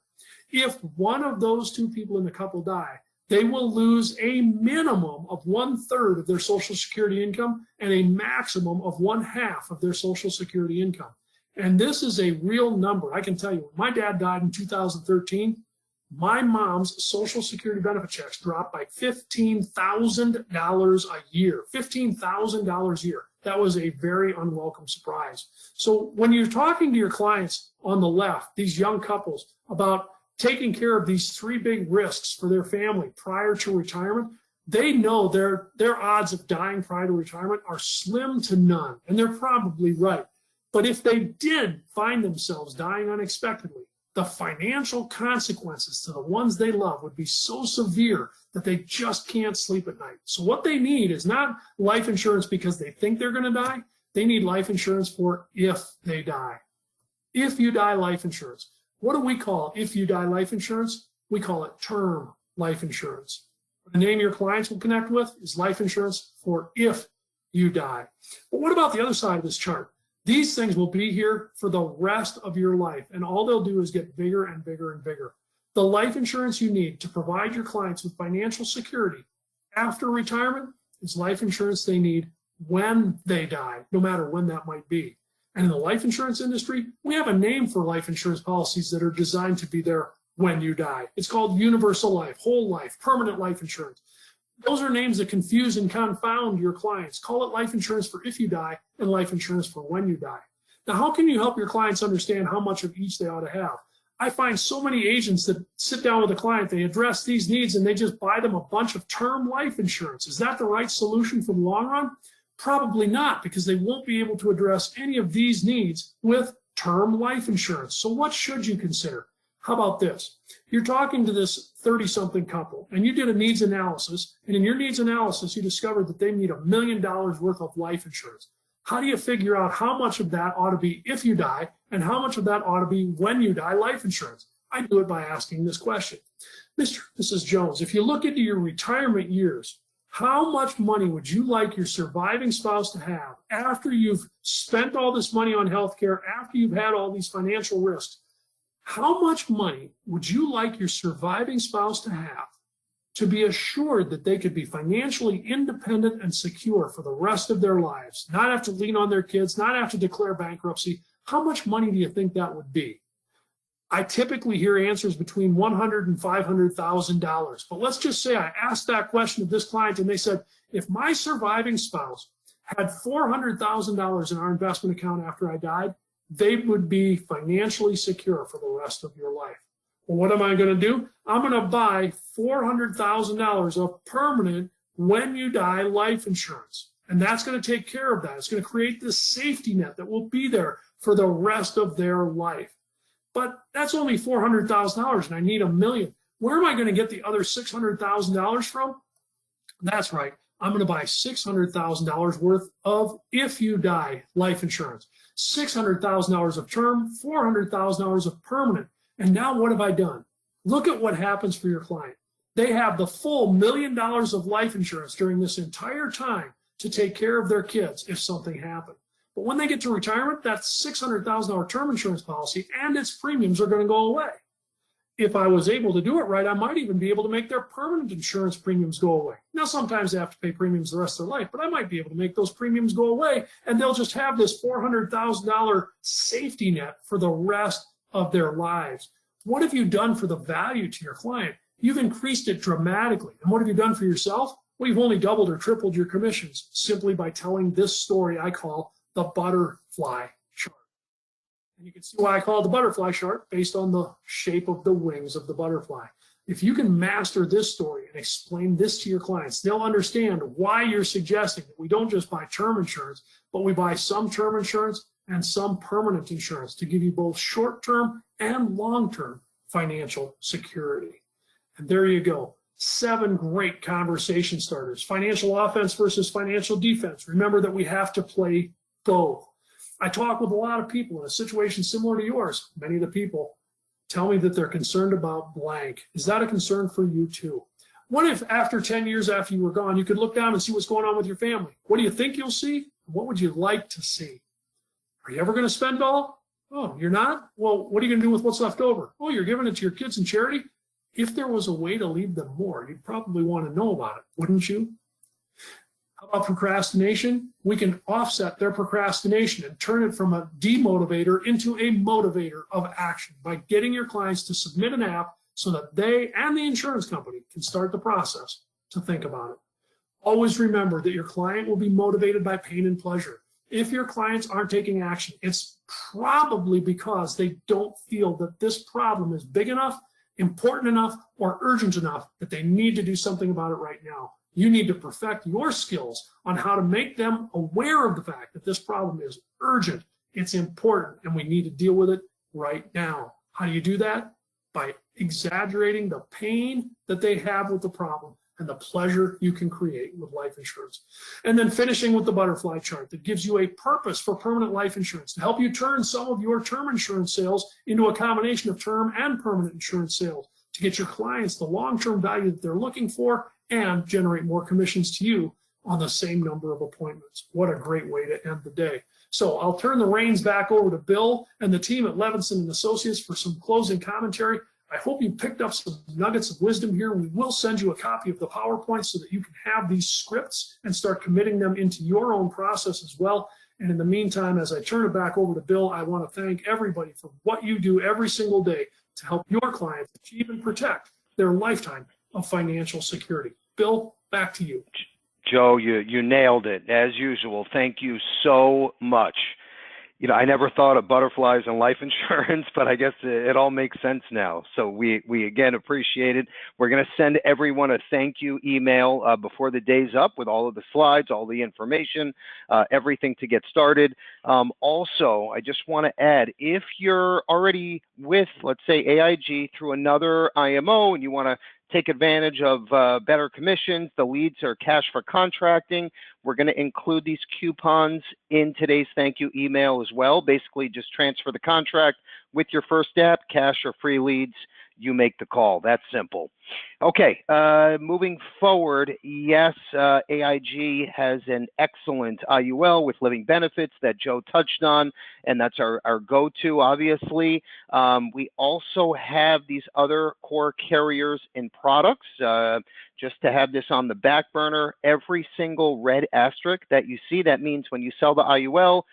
if one of those 2 people in the couple die, they will lose a minimum of 1/3 of their Social Security income and a maximum of 1/2 of their Social Security income. And this is a real number. I can tell you, when my dad died in 2013, my mom's Social Security benefit checks dropped by $15,000 a year. $15,000 a year. That was a very unwelcome surprise. So when you're talking to your clients on the left, these young couples, about taking care of these 3 big risks for their family prior to retirement, they know their odds of dying prior to retirement are slim to none, and they're probably right. But if they did find themselves dying unexpectedly, the financial consequences to the ones they love would be so severe that they just can't sleep at night. So what they need is not life insurance because they think they're going to die. They need life insurance for if they die. If you die life insurance. What do we call if you die life insurance? We call it term life insurance. The name your clients will connect with is life insurance for if you die. But what about the other side of this chart? These things will be here for the rest of your life, and all they'll do is get bigger and bigger and bigger. The life insurance you need to provide your clients with financial security after retirement is life insurance they need when they die, no matter when that might be. And in the life insurance industry, we have a name for life insurance policies that are designed to be there when you die. It's called universal life, whole life, permanent life insurance. Those are names that confuse and confound your clients. Call it life insurance for if you die and life insurance for when you die. Now, how can you help your clients understand how much of each they ought to have? I find so many agents that sit down with a client, they address these needs, and they just buy them a bunch of term life insurance. Is that the right solution for the long run? Probably not, because they won't be able to address any of these needs with term life insurance. So what should you consider? How about this? You're talking to this 30-something couple, and you did a needs analysis, and in your needs analysis, you discovered that they need $1 million worth of life insurance. How do you figure out how much of that ought to be if you die, and how much of that ought to be when you die life insurance? I do it by asking this question. Mr. and Mrs. Jones, if you look into your retirement years, how much money would you like your surviving spouse to have after you've spent all this money on healthcare, after you've had all these financial risks? How much money would you like your surviving spouse to have to be assured that they could be financially independent and secure for the rest of their lives, not have to lean on their kids, not have to declare bankruptcy? How much money do you think that would be? I typically hear answers between $100,000 and $500,000. But let's just say I asked that question of this client and they said, if my surviving spouse had $400,000 in our investment account after I died, they would be financially secure for the rest of your life. Well, what am I going to do? I'm going to buy $400,000 of permanent when you die life insurance. And that's going to take care of that. It's going to create this safety net that will be there for the rest of their life. But that's only $400,000 and I need $1 million. Where am I going to get the other $600,000 from? That's right. I'm going to buy $600,000 worth of if you die life insurance. $600,000 of term, $400,000 of permanent. And now what have I done? Look at what happens for your client. They have the full $1 million of life insurance during this entire time to take care of their kids if something happened. But when they get to retirement, that $600,000 term insurance policy and its premiums are going to go away. If I was able to do it right, I might even be able to make their permanent insurance premiums go away. Now, sometimes they have to pay premiums the rest of their life, but I might be able to make those premiums go away, and they'll just have this $400,000 safety net for the rest of their lives. What have you done for the value to your client? You've increased it dramatically. And what have you done for yourself? Well, you've only doubled or tripled your commissions simply by telling this story I call the butterfly chart. And you can see why I call it the butterfly chart, based on the shape of the wings of the butterfly. If you can master this story and explain this to your clients, they'll understand why you're suggesting that we don't just buy term insurance, but we buy some term insurance and some permanent insurance to give you both short-term and long-term financial security. And there you go. 7 great conversation starters. Financial offense versus financial defense. Remember that we have to play both. I talk with a lot of people in a situation similar to yours. Many of the people tell me that they're concerned about blank. Is that a concern for you too? What if after 10 years after you were gone, you could look down and see what's going on with your family? What do you think you'll see? What would you like to see? Are you ever going to spend it all? Oh, you're not? Well, what are you going to do with what's left over? Oh, you're giving it to your kids in charity? If there was a way to leave them more, you'd probably want to know about it, wouldn't you? How about procrastination? We can offset their procrastination and turn it from a demotivator into a motivator of action by getting your clients to submit an app so that they and the insurance company can start the process to think about it. Always remember that your client will be motivated by pain and pleasure. If your clients aren't taking action, it's probably because they don't feel that this problem is big enough, important enough, or urgent enough that they need to do something about it right now. You need to perfect your skills on how to make them aware of the fact that this problem is urgent, it's important, and we need to deal with it right now. How do you do that? By exaggerating the pain that they have with the problem and the pleasure you can create with life insurance. And then finishing with the butterfly chart that gives you a purpose for permanent life insurance to help you turn some of your term insurance sales into a combination of term and permanent insurance sales to get your clients the long-term value that they're looking for and generate more commissions to you on the same number of appointments. What a great way to end the day. So I'll turn the reins back over to Bill and the team at Levinson & Associates for some closing commentary. I hope you picked up some nuggets of wisdom here. We will send you a copy of the PowerPoint so that you can have these scripts and start committing them into your own process as well. And in the meantime, as I turn it back over to Bill, I want to thank everybody for what you do every single day to help your clients achieve and protect their lifetime of financial security. Bill, back to you. Joe, you nailed it as usual. Thank you so much. You know, I never thought of butterflies and life insurance, but I guess it all makes sense now. So we again appreciate it. We're going to send everyone a thank you email before the day's up with all of the slides, all the information, everything to get started. Also, I just want to add, if you're already with, let's say, AIG through another IMO and you want to take advantage of better commissions, the leads are cash for contracting. We're going to include these coupons in today's thank you email as well. Basically, just transfer the contract with your first app, cash or free leads. You make the call. That's simple. Okay, moving forward, yes, AIG has an excellent IUL with living benefits that Joe touched on, and that's our go-to, obviously. We also have these other core carriers and products. Just to have this on the back burner, every single red asterisk that you see, that means when you sell the IUL,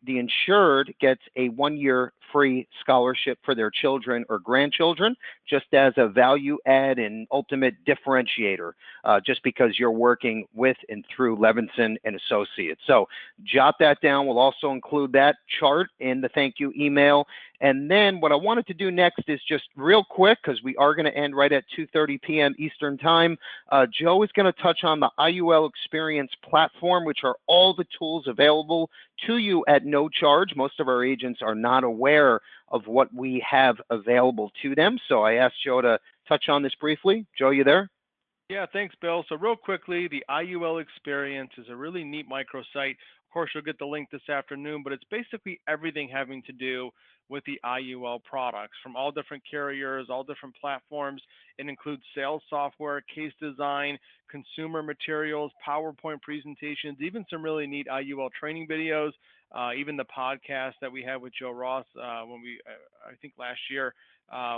the insured gets a 1-year free scholarship for their children or grandchildren, just as a value add and ultimate differentiator, just because you're working with and through Levinson & Associates. So jot that down. We'll also include that chart in the thank you email. And then what I wanted to do next is just real quick, because we are going to end right at 2:30 p.m. Eastern Time. Joe is going to touch on the IUL Experience platform, which are all the tools available to you at no charge. Most of our agents are not aware of what we have available to them. So I asked Joe to touch on this briefly. Joe, you there? Yeah, thanks, Bill. So real quickly, the IUL Experience is a really neat microsite. Of course, you'll get the link this afternoon, but it's basically everything having to do with the IUL products from all different carriers, all different platforms. It includes sales software, case design, consumer materials, PowerPoint presentations, even some really neat IUL training videos, even the podcast that we had with Joe Ross when I think last year,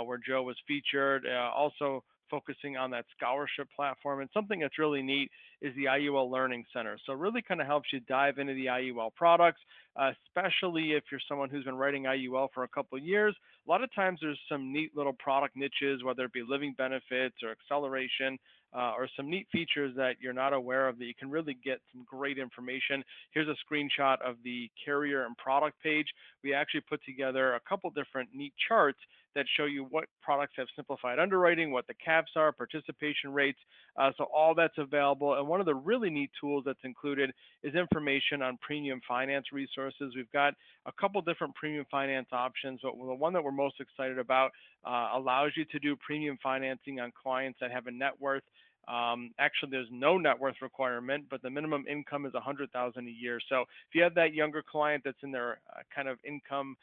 where Joe was featured. Also focusing on that scholarship platform. And something that's really neat is the IUL Learning Center. So it really kind of helps you dive into the IUL products, especially if you're someone who's been writing IUL for a couple of years. A lot of times there's some neat little product niches, whether it be living benefits or acceleration, or some neat features that you're not aware of that you can really get some great information. Here's a screenshot of the carrier and product page. We actually put together a couple different neat charts that show you what products have simplified underwriting, what the caps are, participation rates. So all that's available. And one of the really neat tools that's included is information on premium finance resources. We've got a couple different premium finance options, but the one that we're most excited about allows you to do premium financing on clients that have a net worth. Actually, there's no net worth requirement, but the minimum income is $100,000 a year. So if you have that younger client that's in their kind of income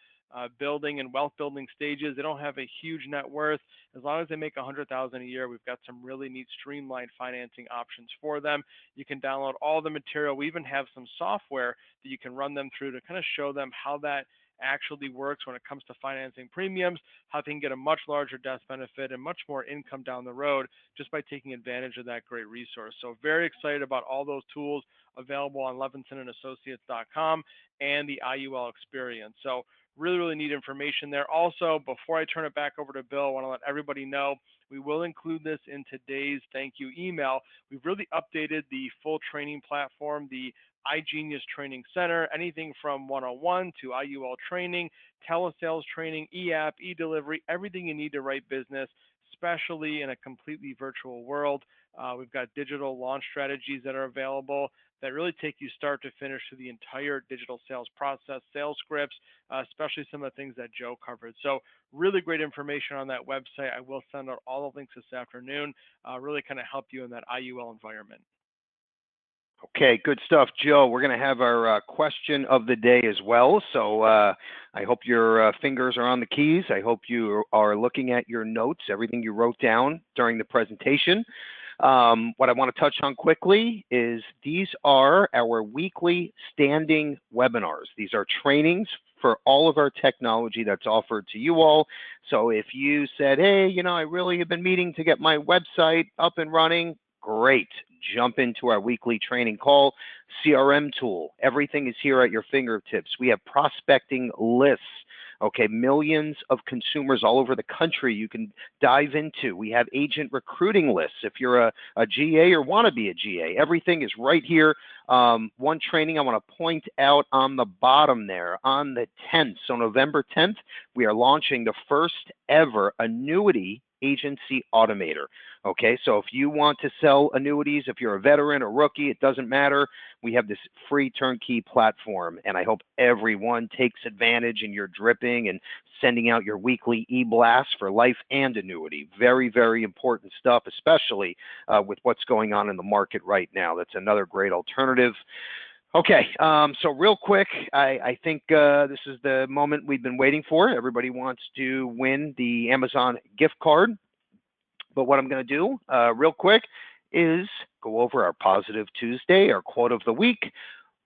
building and wealth building stages, they don't have a huge net worth. As long as they make $100,000 a year, we've got some really neat streamlined financing options for them. You can download all the material. We even have some software that you can run them through to kind of show them how that actually works when it comes to financing premiums, how they can get a much larger death benefit and much more income down the road just by taking advantage of that great resource. So very excited about all those tools available on levinsonassociates.com and the IUL experience. So really neat information there. Also, before I turn it back over to Bill, I want to let everybody know we will include this in today's thank you email. We've really updated the full training platform, the iGenius Training Center, anything from 101 to IUL training, telesales training, e-app, e-delivery, everything you need to write business, especially in a completely virtual world. We've got digital launch strategies that are available that really take you start to finish through the entire digital sales process, sales scripts, especially some of the things that Joe covered. So really great information on that website. I will send out all the links this afternoon, really kind of help you in that IUL environment. Okay, good stuff, Joe. We're going to have our question of the day as well. So I hope your fingers are on the keys. I hope you are looking at your notes, everything you wrote down during the presentation. What I want to touch on quickly is these are our weekly standing webinars. These are trainings for all of our technology that's offered to you all. So if you said, hey, you know, I really have been meaning to get my website up and running, great. Jump into our weekly training call, CRM tool. Everything is here at your fingertips. We have prospecting lists. Okay, millions of consumers all over the country you can dive into. We have agent recruiting lists. If you're a GA or want to be a GA, everything is right here. One training I want to point out on the bottom there, on the 10th, so November 10th, we are launching the first ever annuity agency automator. Okay, so if you want to sell annuities, if you're a veteran or rookie, it doesn't matter. We have this free turnkey platform, and I hope everyone takes advantage and you're dripping and sending out your weekly e-blast for life and annuity. Very, very important stuff, especially with what's going on in the market right now. That's another great alternative. Okay, so real quick, I think this is the moment we've been waiting for. Everybody wants to win the Amazon gift card. But what I'm going to do real quick is go over our Positive Tuesday, our quote of the week.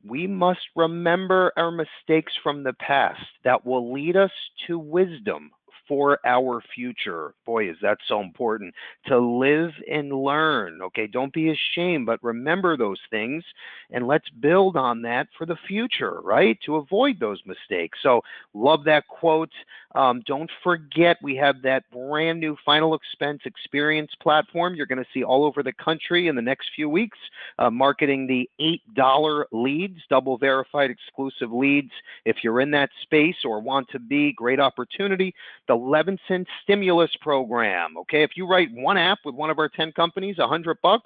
We must remember our mistakes from the past that will lead us to wisdom for our future. Boy, is that so important to live and learn. Okay, don't be ashamed, but remember those things and let's build on that for the future, right? To avoid those mistakes. So love that quote. Don't forget, we have that brand new final expense experience platform you're going to see all over the country in the next few weeks, marketing the $8 leads, double verified exclusive leads. If you're in that space or want to be, great opportunity. The Levinson Stimulus Program. Okay, if you write one app with one of our 10 companies, $100,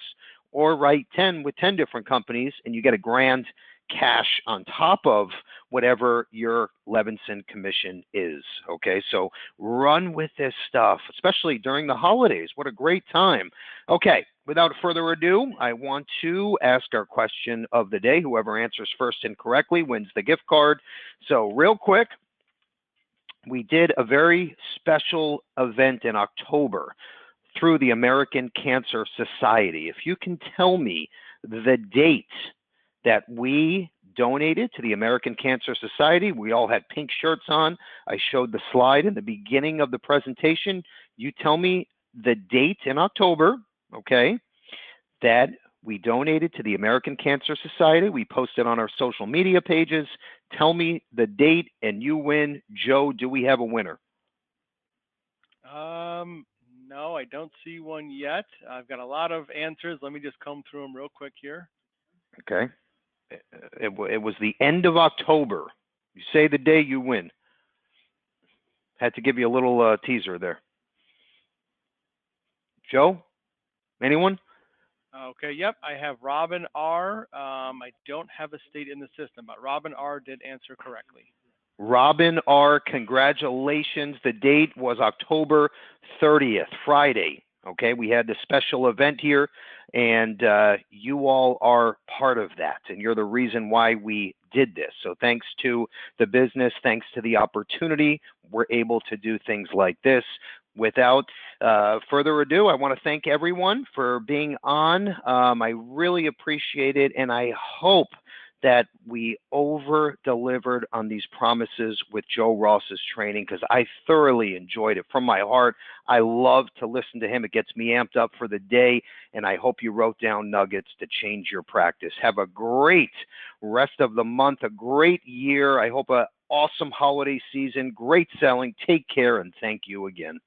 or write 10 with 10 different companies, and you get a grand cash on top of whatever your Levinson commission is. Okay, so run with this stuff, especially during the holidays. What a great time. Okay, without further ado, I want to ask our question of the day. Whoever answers first and correctly wins the gift card. So real quick, we did a very special event in October through the American Cancer Society. If you can tell me the date that we donated to the American Cancer Society, we all had pink shirts on. I showed the slide in the beginning of the presentation. You tell me the date in October, okay, that We donated to the American Cancer Society. We posted on our social media pages. Tell me the date and you win. Joe, do we have a winner? No, I don't see one yet. I've got a lot of answers. Let me just comb through them real quick here. Okay. It was the end of October. You say the day, you win. Had to give you a little teaser there. Joe? Anyone? Okay, yep, I have Robin R. I don't have a state in the system, but Robin R. did answer correctly. Robin R., congratulations. The date was October 30th, Friday. Okay, we had the special event here, and you all are part of that, and you're the reason why we did this. So thanks to the business, thanks to the opportunity, we're able to do things like this. Without further ado, I want to thank everyone for being on. I really appreciate it, and I hope that we over-delivered on these promises with Joe Ross's training, because I thoroughly enjoyed it from my heart. I love to listen to him. It gets me amped up for the day, and I hope you wrote down nuggets to change your practice. Have a great rest of the month, a great year. I hope an awesome holiday season, great selling. Take care, and thank you again.